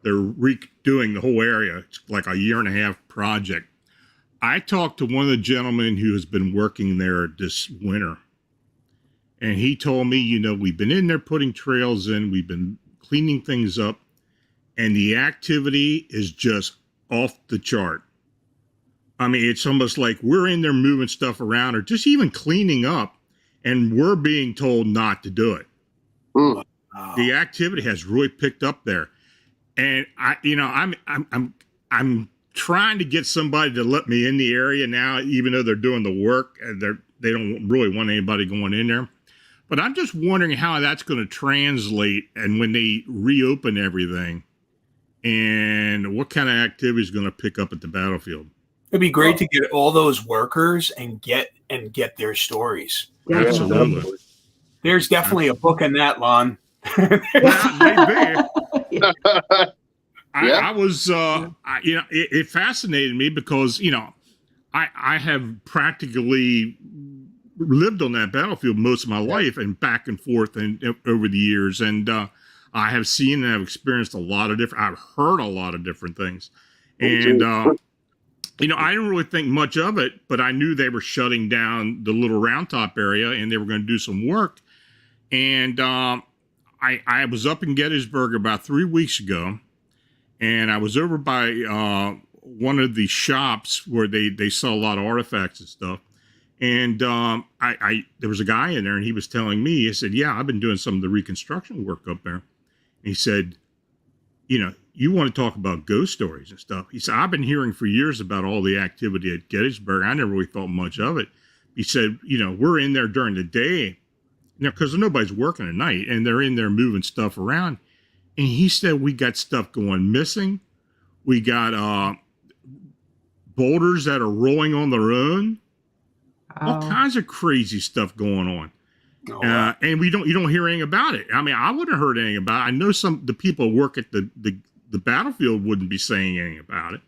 They're redoing the whole area. It's like a 1.5-year project. I talked to one of the gentlemen who has been working there this winter. And he told me, you know, we've been in there putting trails in, we've been cleaning things up, and the activity is just off the chart. I mean, it's almost like we're in there moving stuff around or just even cleaning up, and we're being told not to do it. Mm. The activity has really picked up there. And I'm trying to get somebody to let me in the area now, even though they're doing the work and they don't really want anybody going in there. But I'm just wondering how that's going to translate and when they reopen everything and what kind of activity is going to pick up at the battlefield. It'd be great to get all those workers and get their stories. Absolutely. There's definitely a book in that, Lon. I was, it fascinated me because, you know, I have practically lived on that battlefield most of my life and back and forth and over the years. And I have seen and I've experienced I've heard a lot of different things. And, you know, I didn't really think much of it, but I knew they were shutting down the Little Round Top area and they were going to do some work. And I was up in Gettysburg about 3 weeks ago, and I was over by one of the shops where they sell a lot of artifacts and stuff. And there was a guy in there, and he was telling me, he said, yeah, I've been doing some of the reconstruction work up there. And he said, you know, you want to talk about ghost stories and stuff. He said, I've been hearing for years about all the activity at Gettysburg. I never really thought much of it. He said, you know, we're in there during the day, because nobody's working at night, and they're in there moving stuff around. And he said, we got stuff going missing. We got boulders that are rolling on their own. All kinds of crazy stuff going on. And you don't hear anything about it. I mean, I wouldn't have heard anything about it. I know the people who work at the battlefield wouldn't be saying anything about it.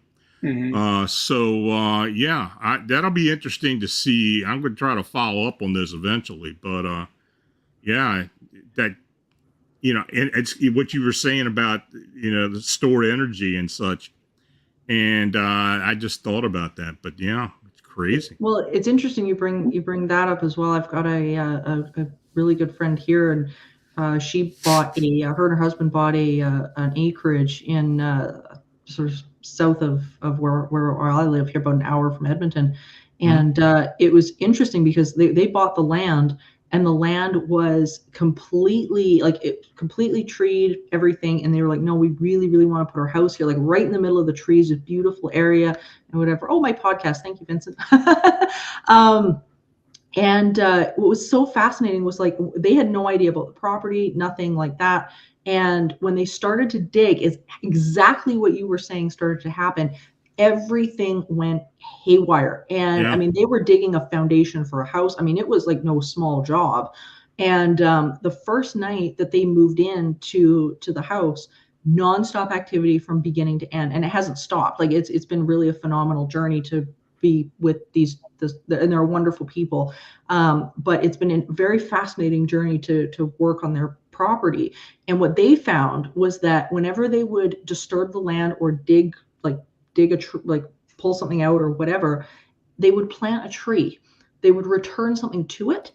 Mm-hmm. That'll be interesting to see. I'm going to try to follow up on this eventually, but that, you know, it's what you were saying about, you know, the stored energy and such. And I just thought about that, but yeah, it's crazy. Well, it's interesting you bring that up as well. I've got a really good friend here, and she bought her and her husband bought an acreage in sort of south of where I live here, about an hour from Edmonton. And it was interesting because they bought the land, and the land was completely treed, everything. And they were like, no, we really, really want to put our house here, like right in the middle of the trees, a beautiful area and whatever. Oh, my podcast. Thank you, Vincent. And what was so fascinating was, like, they had no idea about the property, nothing like that. And when they started to dig, is exactly what you were saying started to happen. Everything went haywire. And I mean, they were digging a foundation for a house. I mean, it was like no small job. And the first night that they moved in to the house, nonstop activity from beginning to end. And it hasn't stopped. Like, it's been really a phenomenal journey to be with and they're wonderful people. But it's been a very fascinating journey to work on their property. And what they found was that whenever they would disturb the land or dig pull something out or whatever, they would plant a tree. They would return something to it,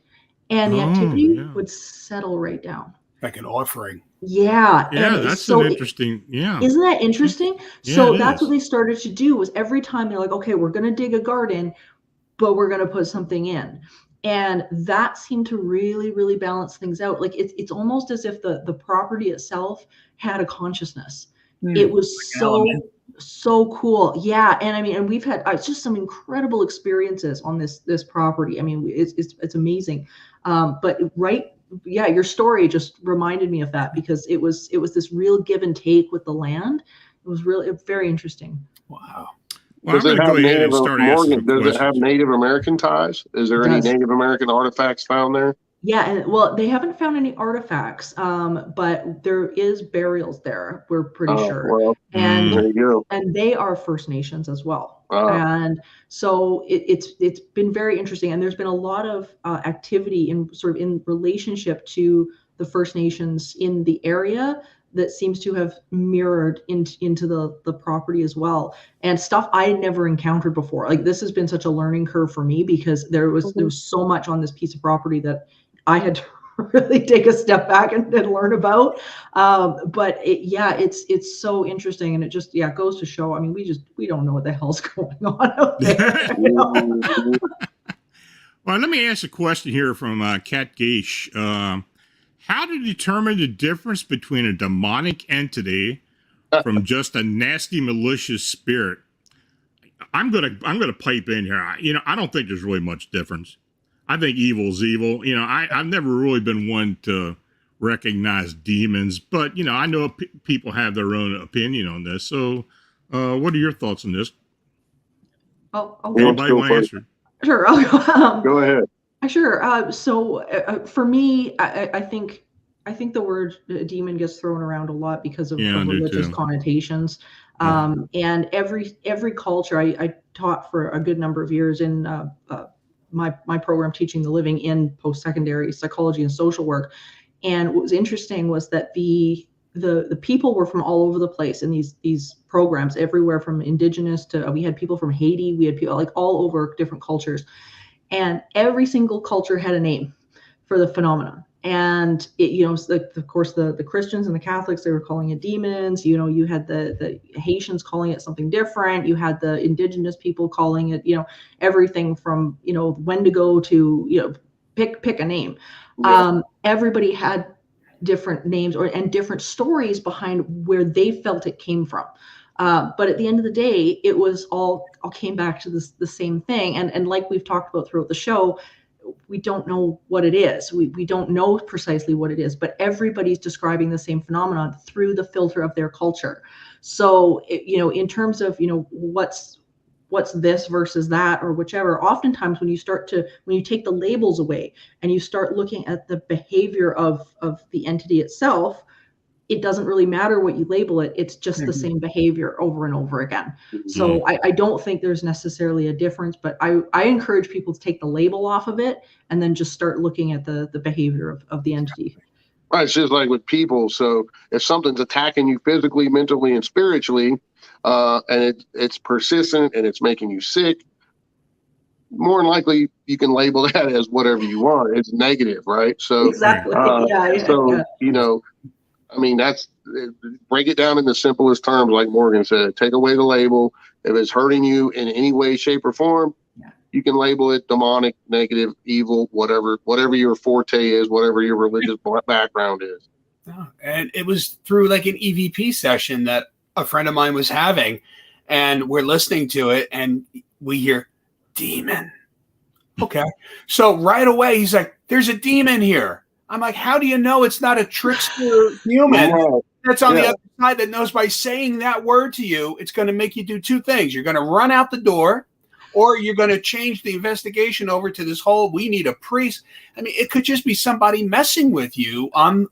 and the activity would settle right down. Like an offering. Yeah. Yeah, that's so interesting. Yeah. Isn't that interesting? Yeah, so that's what they started to do, was every time they're like, okay, we're going to dig a garden, but we're going to put something in. And that seemed to really, really balance things out. Like, it's almost as if the property itself had a consciousness. It was so cool. Yeah. And I mean, and we've had just some incredible experiences on this property. I mean, it's amazing. But your story just reminded me of that, because it was this real give and take with the land. It was really very interesting. Wow. Well, Does it have Native American ties? Is there any Native American artifacts found there? Yeah, and well, they haven't found any artifacts, but there is burials there. We're pretty sure, Well, and there you go. and they are First Nations as well. Wow. And so it's been very interesting, and there's been a lot of activity in sort of in relationship to the First Nations in the area that seems to have mirrored into the property as well, and stuff I had never encountered before. Like, this has been such a learning curve for me, because there was so much on this piece of property that I had to really take a step back and learn about. But it's so interesting, and it just goes to show. I mean, we don't know what the hell's going on out there. You know? Well, let me ask a question here from Kat Geish. How to determine the difference between a demonic entity from just a nasty, malicious spirit? I'm gonna pipe in here. I don't think there's really much difference. I think evil's evil. I've never really been one to recognize demons, but I know people have their own opinion on this. So, what are your thoughts on this? Anybody want to answer? Sure, I'll go. Go ahead. Sure. For me, I think the word demon gets thrown around a lot because of religious connotations. And every culture, I taught for a good number of years in my program, Teaching the Living, in post-secondary psychology and social work. And what was interesting was that the people were from all over the place in these programs, everywhere from indigenous to, we had people from Haiti, we had people like all over different cultures, and every single culture had a name for the phenomenon. And of course, the Christians and the Catholics, they were calling it demons. You had the Haitians calling it something different. You had the indigenous people calling it, everything from, Wendigo to, pick a name. Yeah. Everybody had different names and different stories behind where they felt it came from. But at the end of the day, it was all came back to the same thing. And like we've talked about throughout the show, we don't know what it is. We don't know precisely what it is, but everybody's describing the same phenomenon through the filter of their culture. So, in terms of, what's this versus that or whichever, oftentimes when you take the labels away and you start looking at the behavior of the entity itself, it doesn't really matter what you label it. It's just the same behavior over and over again. So I don't think there's necessarily a difference, but I encourage people to take the label off of it and then just start looking at the behavior of the entity. Right. It's just like with people. So if something's attacking you physically, mentally, and spiritually, and it's persistent and it's making you sick, more than likely you can label that as whatever you want. It's negative, right? So exactly. I mean, break it down in the simplest terms, like Morgan said. Take away the label. If it's hurting you in any way, shape, or form, you can label it demonic, negative, evil, whatever your forte is, whatever your religious background is. And it was through like an EVP session that a friend of mine was having, and we're listening to it, and we hear demon. Okay. So right away, he's like, there's a demon here. I'm like, how do you know it's not a trickster human that's on the other side that knows by saying that word to you, it's going to make you do two things. You're going to run out the door, or you're going to change the investigation over to this whole, we need a priest. I mean, it could just be somebody messing with you on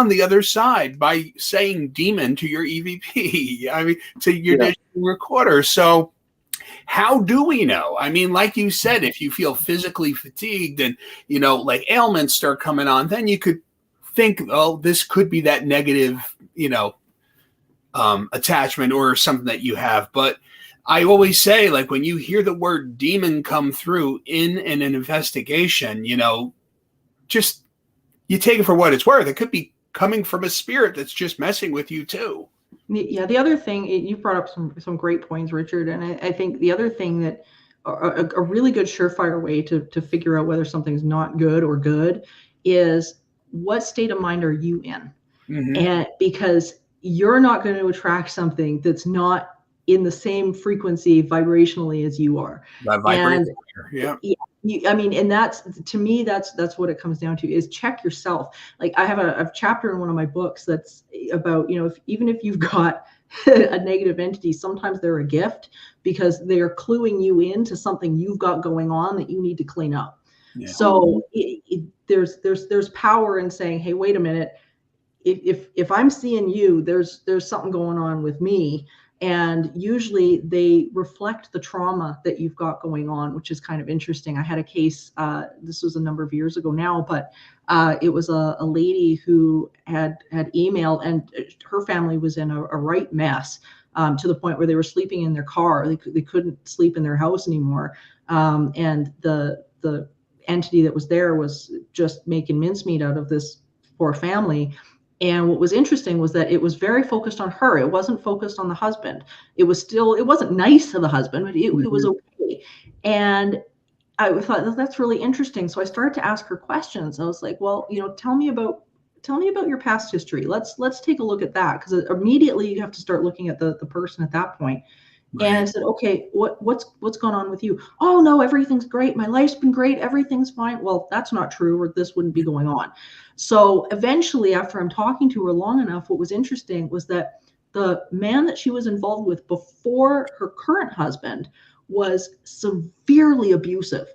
the other side by saying demon to your EVP, I mean, to your digital recorder. So how do we know? I mean, like you said, if you feel physically fatigued and, like ailments start coming on, then you could think, oh, this could be that negative, attachment or something that you have. But I always say, like, when you hear the word demon come through in an investigation, just you take it for what it's worth. It could be coming from a spirit that's just messing with you too. Yeah, the other thing, you brought up some great points, Richard, and I think the other thing that a really good surefire way to figure out whether something's not good or good is, what state of mind are you in? Mm-hmm. And because you're not going to attract something that's not in the same frequency vibrationally as you are. That vibration, and that's, to me, that's what it comes down to, is check yourself. Like, I have a chapter in one of my books that's about, even if you've got a negative entity, sometimes they're a gift because they're cluing you into something you've got going on that you need to clean up. Yeah. So there's power in saying, hey, wait a minute. If I'm seeing you, there's something going on with me. And usually they reflect the trauma that you've got going on, which is kind of interesting. I had a case, this was a number of years ago now, but it was a lady who had emailed, and her family was in a right mess, to the point where they were sleeping in their car. They couldn't sleep in their house anymore. And the entity that was there was just making mincemeat out of this poor family. And what was interesting was that it was very focused on her. It wasn't focused on the husband. It wasn't nice to the husband, but it was okay. And I thought, that's really interesting. So I started to ask her questions. I was like, well, tell me about your past history. Let's take a look at that. Because immediately you have to start looking at the person at that point. Right. And I said, okay, what's going on with you? Oh no, everything's great. My life's been great. Everything's fine. Well, that's not true, or this wouldn't be going on. So eventually, after I'm talking to her long enough, what was interesting was that the man that she was involved with before her current husband was severely abusive,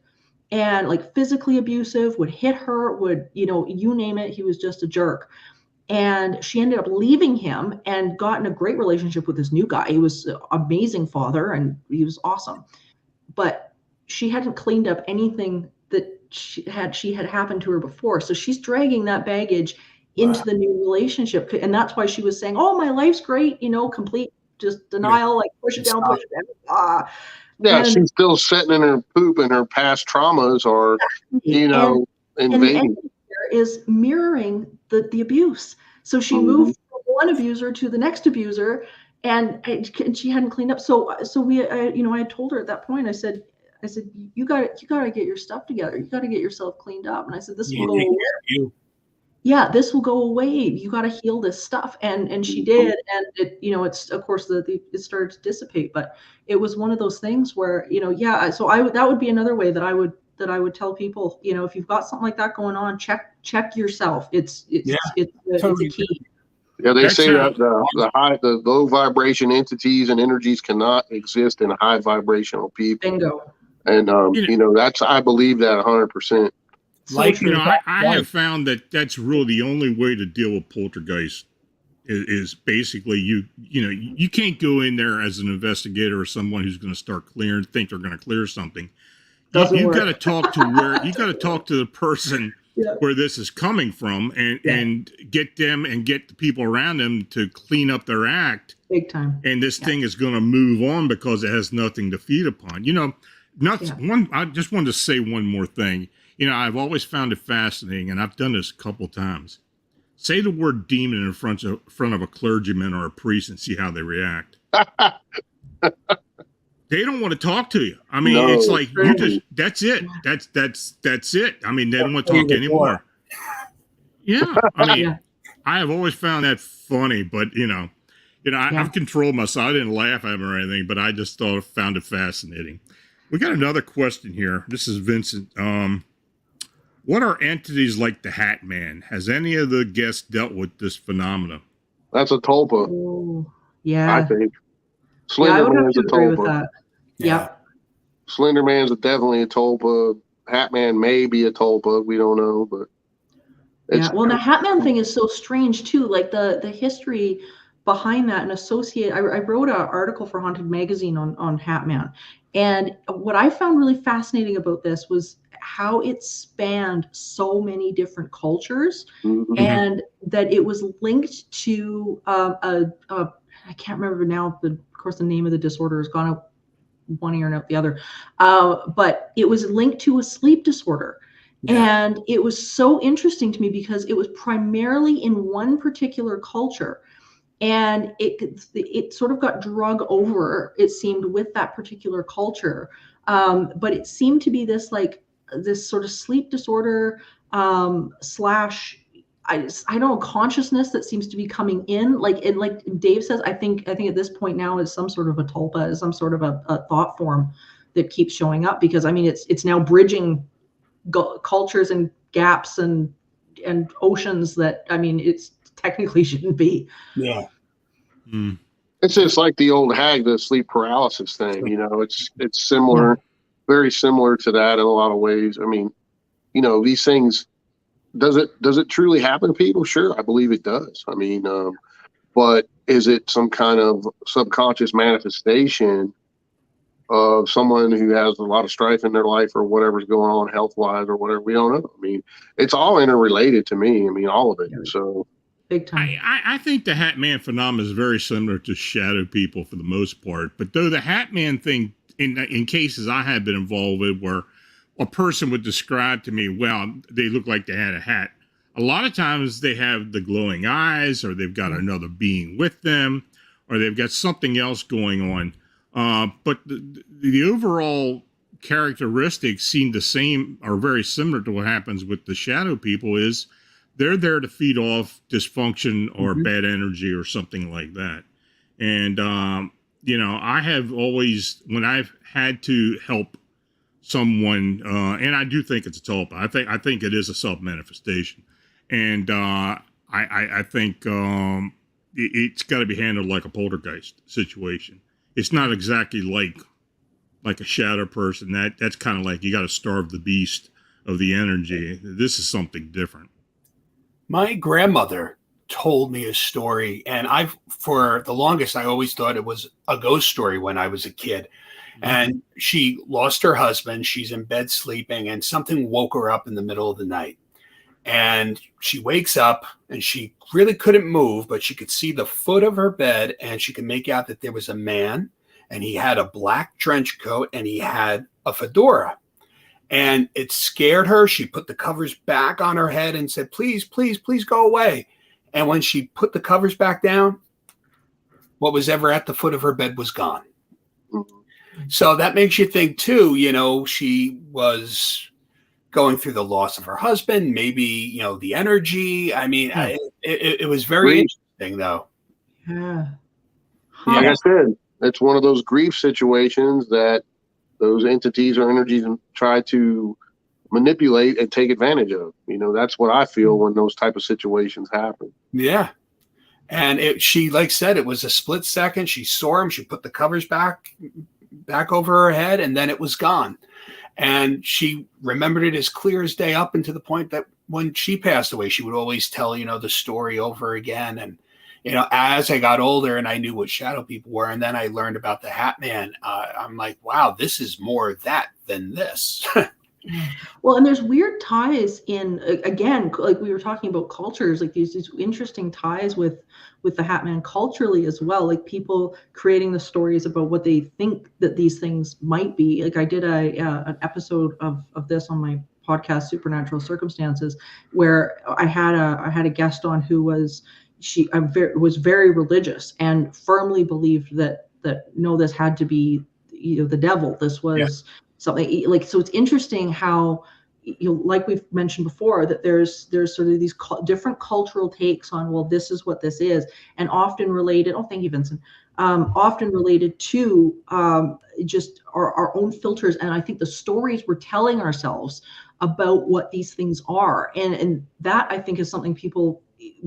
and like physically abusive, would hit her, would, you name it, he was just a jerk. And she ended up leaving him and got in a great relationship with this new guy. He was an amazing father and he was awesome. But she hadn't cleaned up anything that she had happened to her before. So she's dragging that baggage into the new relationship. And that's why she was saying, oh, my life's great, complete just denial, like push it down, push it down. Yeah, and she's still sitting in her poop, and her past traumas are, invading. Is mirroring the abuse. So she moved from one abuser to the next abuser, and she hadn't cleaned up. So we, I had told her at that point, I said, you got to get your stuff together. You got to get yourself cleaned up. And I said, this will go away. Yeah, this will go away. You got to heal this stuff. And she did. And it, it's, of course, it started to dissipate, but it was one of those things where, so that would be another way that I would tell people, if you've got something like that going on, check yourself. It's a key. Yeah, they say that the low vibration entities and energies cannot exist in high vibrational people. Bingo. And I believe that 100%. I have found that that's really the only way to deal with poltergeist is basically you can't go in there as an investigator or someone who's going to think they're going to clear something. You got to talk to the person where this is coming from and get them and get the people around them to clean up their act. Big time. And this thing is going to move on because it has nothing to feed upon. I just wanted to say one more thing. I've always found it fascinating, and I've done this a couple times. Say the word demon in front of a clergyman or a priest and see how they react. They don't want to talk to you. I mean, it's like that's it. That's it. I mean, they don't want to talk anymore. Yeah. I mean, I have always found that funny, but I've controlled myself. I didn't laugh at him or anything, but I just found it fascinating. We got another question here. This is Vincent. What are entities like the Hat Man? Has any of the guests dealt with this phenomenon? That's a tulpa. Oh, yeah. I think. Slender Man's a tulpa. Yeah. Slender Man's definitely a tulpa. Hat Man may be a tulpa. We don't know, but well, the Hat Man thing is so strange too. Like the history behind that and I wrote an article for Haunted Magazine on Hat Man, and what I found really fascinating about this was how it spanned so many different cultures, and that it was linked to I can't remember now. Of course, the name of the disorder has gone out one ear and out the other, but it was linked to a sleep disorder. Yeah. And it was so interesting to me because it was primarily in one particular culture, and it sort of got drug over, it seemed, with that particular culture. But it seemed to be this sort of sleep disorder slash I don't know, consciousness that seems to be coming in, like Dave says, I think at this point now is some sort of a tulpa, is some sort of a thought form that keeps showing up, because I mean it's now bridging cultures and gaps and oceans that, I mean, it's technically shouldn't be. Yeah. It's just like the old hag, the sleep paralysis thing. It's similar, very similar to that in a lot of ways. I mean, these things, does it truly happen to people? Sure, I believe it does. I mean, but is it some kind of subconscious manifestation of someone who has a lot of strife in their life or whatever's going on health-wise or whatever? We don't know. I mean, it's all interrelated to me. I mean, all of it. So Big time. I think the Hat Man phenomenon is very similar to shadow people for the most part. But though the Hat Man thing, in cases I have been involved with, where a person would describe to me, well, they look like they had a hat. A lot of times they have the glowing eyes, or they've got another being with them, or they've got something else going on. But the overall characteristics seem the same or very similar to what happens with the shadow people. Is they're there to feed off dysfunction or bad energy or something like that. And, I have always, when I've had to help someone, and I do think it's a telepathy. I think it is a self-manifestation. And I think it's got to be handled like a poltergeist situation. It's not exactly like a shadow person. That's kind of like you got to starve the beast of the energy. This is something different. My grandmother told me a story, and for the longest, I always thought it was a ghost story when I was a kid. And she lost her husband. She's in bed sleeping, and something woke her up in the middle of the night. And she wakes up, and she really couldn't move, but she could see the foot of her bed, and she could make out that there was a man, and he had a black trench coat, and he had a fedora. And it scared her. She put the covers back on her head and said, please, please, please go away. And when she put the covers back down, what was ever at the foot of her bed was gone. So that makes you think too, she was going through the loss of her husband, maybe, the energy. I mean, it was very interesting though. Yeah. Like I said, it's one of those grief situations that those entities or energies try to manipulate and take advantage of. That's what I feel when those type of situations happen. Yeah. And she, like said, it was a split second. She saw him. She put the covers back over her head, and then it was gone. And she remembered it as clear as day, up until the point that when she passed away, she would always tell, the story over again. And, as I got older and I knew what shadow people were, and then I learned about the Hat Man, I'm like, wow, this is more that than this. Well, and there's weird ties in, again, like we were talking about cultures, like these interesting ties with the Hat Man culturally as well, like people creating the stories about what they think that these things might be. Like I did an episode of this on my podcast, Supernatural Circumstances, where I had a guest on who was very religious and firmly believed that no, this had to be the devil. This was something like, so it's interesting how, like we've mentioned before, that there's sort of these different cultural takes on, well, this is what this is, and often related. Oh, thank you, Vincent. Often related to just our own filters, and I think the stories we're telling ourselves about what these things are, and that I think is something people,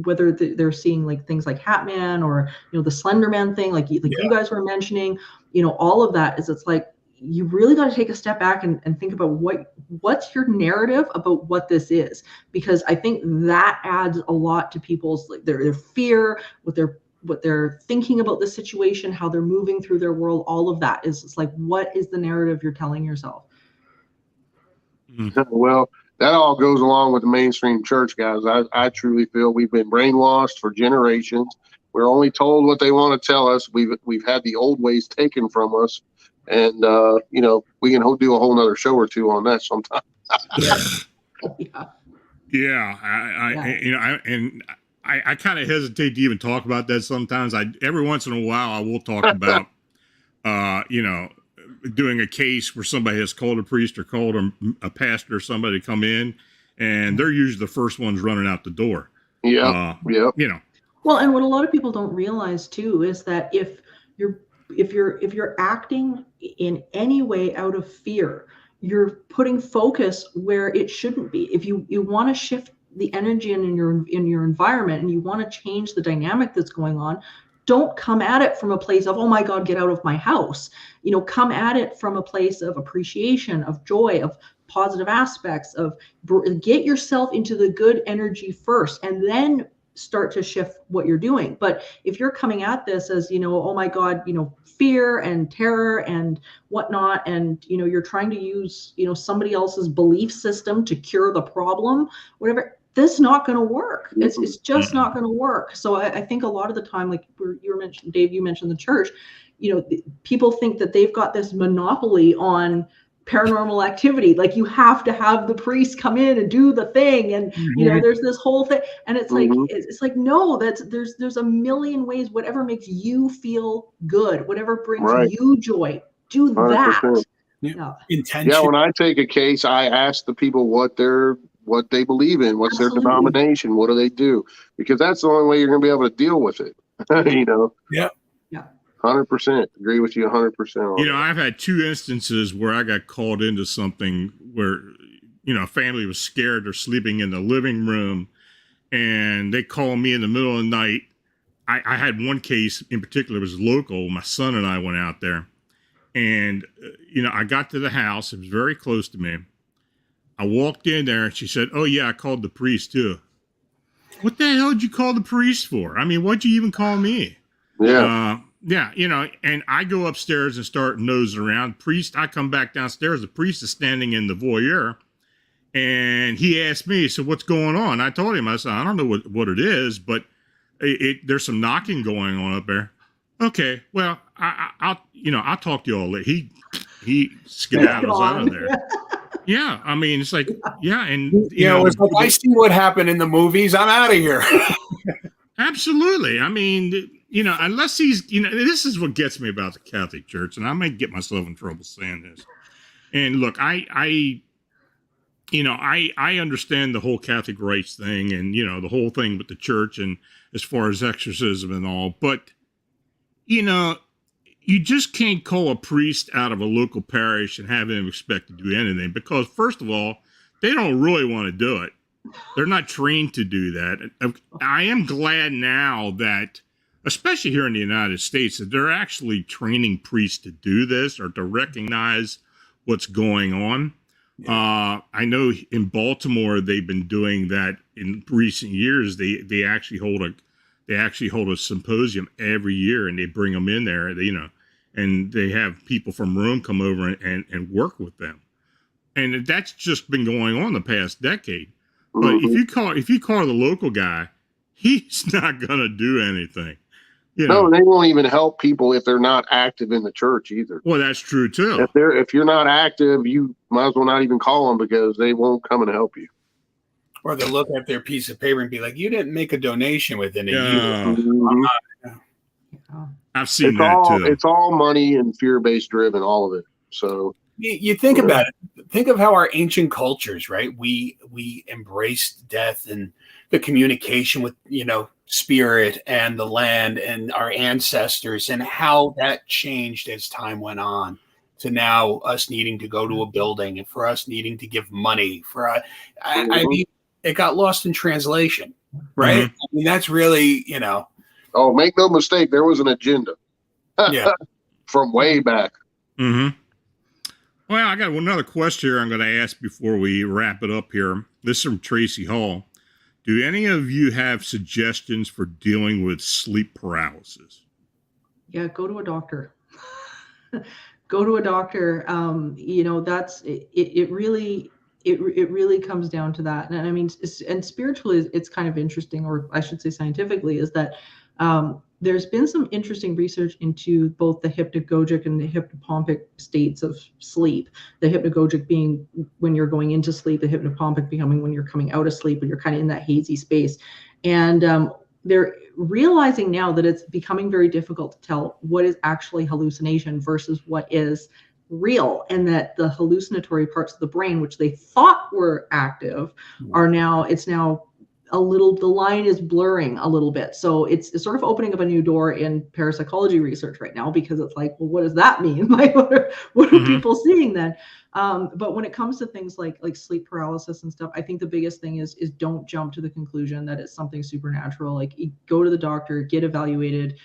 whether they're seeing like things like Hat Man or the Slender Man thing, like you guys were mentioning, all of that is, it's like, you really got to take a step back and think about what's your narrative about what this is, because I think that adds a lot to people's, like, their fear, what they're thinking about the situation, how they're moving through their world. All of that is, it's like, what is the narrative you're telling yourself? Well, that all goes along with the mainstream church, guys. I truly feel we've been brainwashed for generations. We're only told what they want to tell us. We've had the old ways taken from us. And, we can do a whole nother show or two on that sometime. I kind of hesitate to even talk about that sometimes. Every once in a while, I will talk about, doing a case where somebody has called a priest or called a pastor or somebody to come in, and they're usually the first ones running out the door. Yeah. Well, and what a lot of people don't realize too is that if you're acting in any way out of fear, you're putting focus where it shouldn't be. If you want to shift the energy in your environment, and you want to change the dynamic that's going on, don't come at it from a place of, oh my God, get out of my house. Come at it from a place of appreciation, of joy, of positive aspects of get yourself into the good energy first, and then start to shift what you're doing. But if you're coming at this as, oh my God, fear and terror and whatnot, and, you're trying to use, somebody else's belief system to cure the problem, whatever, this is not going to work. It's just not going to work. So I think a lot of the time, like you were mentioning, Dave, you mentioned the church, people think that they've got this monopoly on paranormal activity. Like you have to have the priest come in and do the thing, and there's this whole thing, and it's like it's like, no, there's a million ways. Whatever makes you feel good, whatever brings you joy, do 100%. That. Yeah. Intention. Yeah, when I take a case, I ask the people what they believe in, what's their denomination, what do they do, because that's the only way you're going to be able to deal with it. Yeah. 100% agree with you 100%. I've had 2 instances where I got called into something where, a family was scared. They're sleeping in the living room and they called me in the middle of the night. I had one case in particular, it was local. My son and I went out there and, I got to the house. It was very close to me. I walked in there and she said, "Oh yeah, I called the priest too." What the hell did you call the priest for? I mean, what'd you even call me? Yeah. Yeah, and I go upstairs and start nosing around. Priest, I come back downstairs. The priest is standing in the voyeur, and he asked me, "So what's going on?" I told him, I said, "I don't know what it is, but there's some knocking going on up there." "Okay, well, I'll talk to you all later." He skedaddles out of there. Yeah, I mean, it's like, yeah, and it's like, I see what happened in the movies. I'm out of here. Absolutely. I mean, unless he's, this is what gets me about the Catholic Church, and I might get myself in trouble saying this. And look, I understand the whole Catholic rights thing, and the whole thing with the church, and as far as exorcism and all, but you just can't call a priest out of a local parish and have him expect to do anything, because first of all, they don't really want to do it. They're not trained to do that. I am glad now that, especially here in the United States, that they're actually training priests to do this or to recognize what's going on. Yeah. I know in Baltimore they've been doing that in recent years. They actually hold a symposium every year, and they bring them in there. And they have people from Rome come over and work with them, and that's just been going on the past decade. But if you call the local guy, he's not going to do anything. No, they won't even help people if they're not active in the church either. Well, that's true too. If you're not active, you might as well not even call them, because they won't come and help you. Or they'll look at their piece of paper and be like, "You didn't make a donation within a year." I've seen that too. It's all money and fear-based driven, all of it. So you think about it. Think of how our ancient cultures, right? We embraced death and the communication with, spirit and the land and our ancestors, and how that changed as time went on to now us needing to go to a building, and for us needing to give money I mean, it got lost in translation, right? Mm-hmm. I mean, that's really, Oh, make no mistake, there was an agenda. Yeah. From way back. Mm-hmm. Well, I got another question here I'm going to ask before we wrap it up here. This is from Tracy Hall. Do any of you have suggestions for dealing with sleep paralysis? Yeah, go to a doctor. Go to a doctor. That's it. Really comes down to that. And I mean, and spiritually, it's kind of interesting, or I should say scientifically, is that there's been some interesting research into both the hypnagogic and the hypnopompic states of sleep. The hypnagogic being when you're going into sleep, the hypnopompic becoming when you're coming out of sleep, and you're kind of in that hazy space. And they're realizing now that it's becoming very difficult to tell what is actually hallucination versus what is real, and that the hallucinatory parts of the brain, which they thought were active, are now, the line is blurring a little bit. So it's sort of opening up a new door in parapsychology research right now, because it's like, well, what does that mean? Like, what are people seeing then? But when it comes to things like sleep paralysis and stuff, I think the biggest thing is don't jump to the conclusion that it's something supernatural. Like, go to the doctor, get evaluated,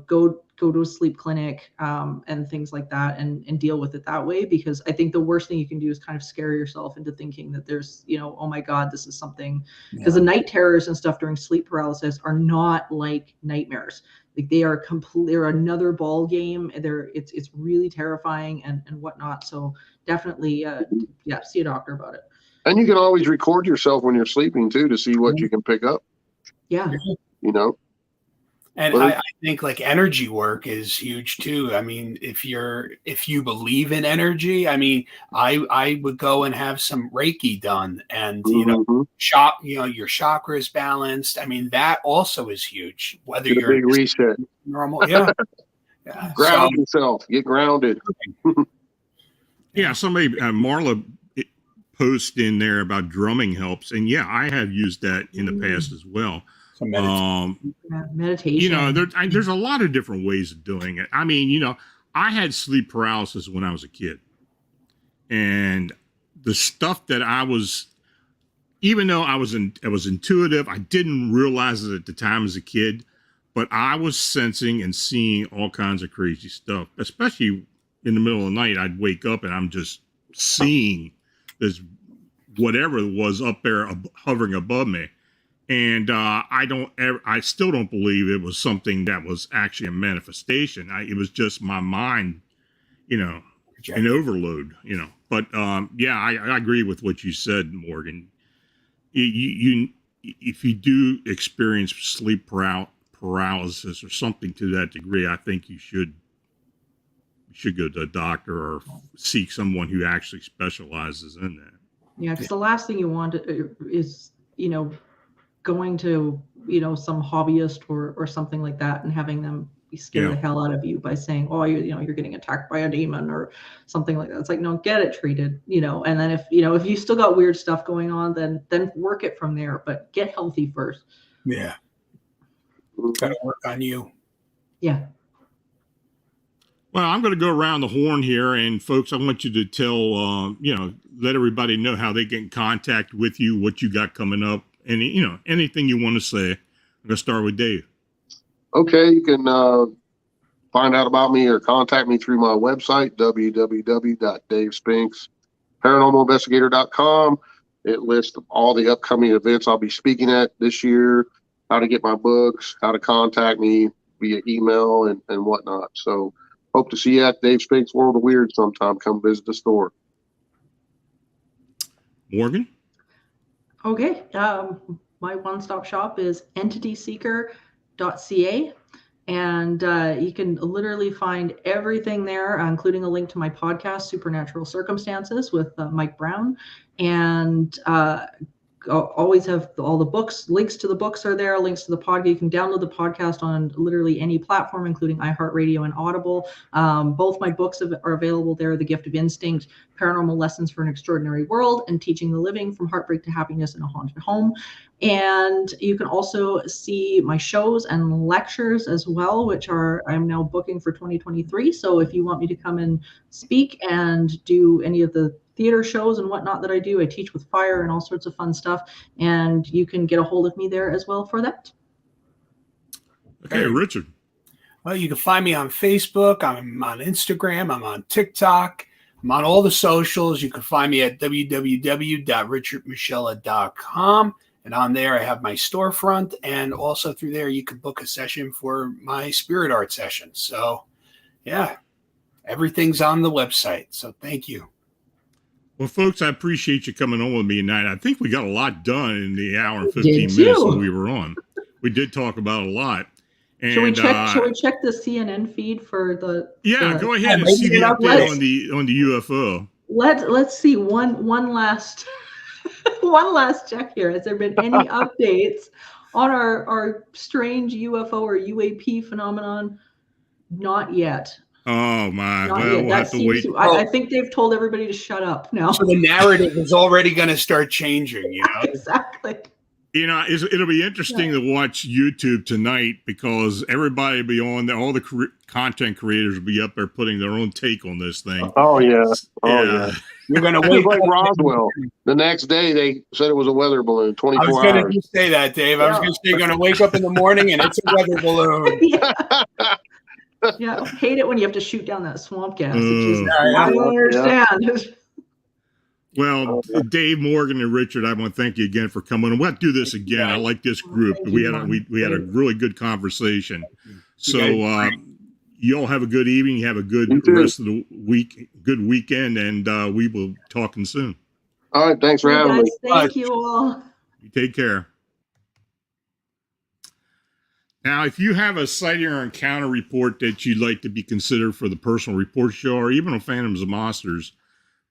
go to a sleep clinic and things like that, and deal with it that way. Because I think the worst thing you can do is kind of scare yourself into thinking that there's, oh my God, this is something. Because the night terrors and stuff during sleep paralysis are not like nightmares. Like they're another ball game. It's really terrifying and whatnot. So definitely, see a doctor about it. And you can always record yourself when you're sleeping too, to see what you can pick up. Yeah. And I think like energy work is huge too. I mean, if you believe in energy, I mean, I would go and have some Reiki done, and your chakras balanced. I mean, that also is huge. Whether Get a you're big reset, normal, yeah. Ground yourself, get grounded. Yeah, somebody Marla post in there about drumming helps, and I have used that in the past as well. Meditation. There's a lot of different ways of doing it. I mean, I had sleep paralysis when I was a kid, and the stuff that I was, even though I was intuitive, I didn't realize it at the time as a kid, but I was sensing and seeing all kinds of crazy stuff, especially in the middle of the night. I'd wake up and I'm just seeing this whatever was up there hovering above me. And I still don't believe it was something that was actually a manifestation. It was just my mind, an overload, But I agree with what you said, Morgan. If you do experience sleep paralysis or something to that degree, I think you should go to a doctor or seek someone who actually specializes in that. Yeah, because the last thing you want is, going to, some hobbyist or something like that and having them scare the hell out of you by saying, oh, you're getting attacked by a demon or something like that. It's like, no, get it treated, and then if you still got weird stuff going on, then work it from there, but get healthy first. Yeah. Gotta work on you. Yeah. Well, I'm going to go around the horn here, and folks, I want you to tell, let everybody know how they get in contact with you, what you got coming up, anything you want to say. I'm going to start with Dave. Okay, you can find out about me or contact me through my website, www.davespinks.paranormalinvestigator.com. It lists all the upcoming events I'll be speaking at this year, how to get my books, how to contact me via email and whatnot. So hope to see you at Dave Spinks World of Weird sometime. Come visit the store. Morgan? Okay. My one-stop shop is entityseeker.ca. And you can literally find everything there, including a link to my podcast, Supernatural Circumstances, with Mike Brown. And always have all the books. Links to the books are there. Links to the podcast. You can download the podcast on literally any platform, including iHeartRadio and Audible. Both my books are available there: The Gift of Instinct, Paranormal Lessons for an Extraordinary World, and Teaching the Living from Heartbreak to Happiness in a Haunted Home. And you can also see my shows and lectures as well, which I'm now booking for 2023. So if you want me to come and speak and do any of the theater shows and whatnot that I do, I teach with fire and all sorts of fun stuff. And you can get a hold of me there as well for that. Okay, Richard. Well, you can find me on Facebook. I'm on Instagram. I'm on TikTok. I'm on all the socials. You can find me at www.richardmoschella.com. And on there, I have my storefront. And also through there, you can book a session for my spirit art session. So, yeah, everything's on the website. So thank you. Well, folks, I appreciate you coming on with me tonight. I think we got a lot done in the hour and 15 minutes that we were on. We did talk about a lot. And, should we check the CNN feed for the? Yeah, go ahead and see the update on the UFO. Let's see one last check here. Has there been any updates on our strange UFO or UAP phenomenon? Not yet. Oh my! Well, we'll have to wait. I think they've told everybody to shut up now. So the narrative is already going to start changing. Exactly. You know, it'll be interesting to watch YouTube tonight because everybody will be on there. All the content creators will be up there putting their own take on this thing. Oh yeah. Oh yeah. You're going to It wake was like up. Roswell. The next day they said it was a weather balloon. I was 24 going hours. to say that, Dave. I was going to say you're going to wake up in the morning and it's a weather balloon. Yeah, hate it when you have to shoot down that swamp gas. It just, Yeah, I don't understand. Well, Dave, Morgan, and Richard, I want to thank you again for coming. And we'll have to do this again. I like this group. Thank We you, had Ron. we had a really good conversation. So guys- you all have a good evening. Have a good You too. rest of the week, good weekend, and we will talking soon. All right. Thanks for Hey, having guys, me. thank you all. You take care. Now, if you have a sighting or encounter report that you'd like to be considered for the personal report show or even on Phantoms of Monsters,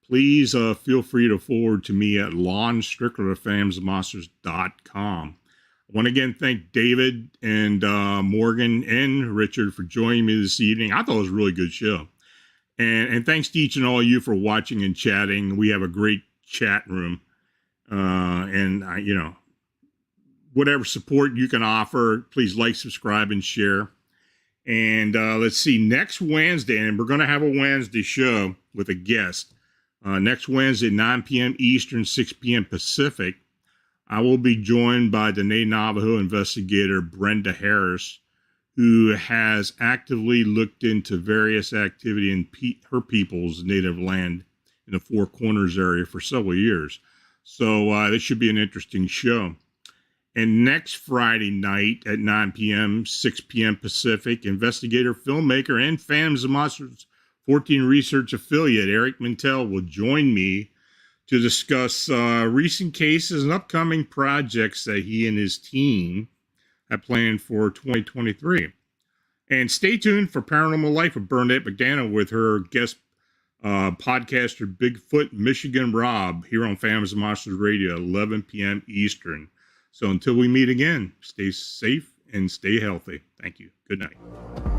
please feel free to forward to me at Lon Strickler at phantomsofmonsters.com. I want to again thank David and Morgan and Richard for joining me this evening. I thought it was a really good show. And thanks to each and all of you for watching and chatting. We have a great chat room. Whatever support you can offer, please like, subscribe, and share. And let's see, next Wednesday, and we're going to have a Wednesday show with a guest. Next Wednesday, 9 p.m. Eastern, 6 p.m. Pacific, I will be joined by the Navajo investigator Brenda Harris, who has actively looked into various activity in her people's native land in the Four Corners area for several years. So this should be an interesting show. And next Friday night at 9 p.m., 6 p.m. Pacific, investigator, filmmaker, and Phantoms of Monsters Fortean research affiliate Eric Mintel will join me to discuss recent cases and upcoming projects that he and his team have planned for 2023. And stay tuned for Paranormal Life with Bernadette McDaniel with her guest podcaster Bigfoot Michigan Rob here on Phantoms of Monsters Radio at 11 p.m. Eastern. So until we meet again, stay safe and stay healthy. Thank you. Good night.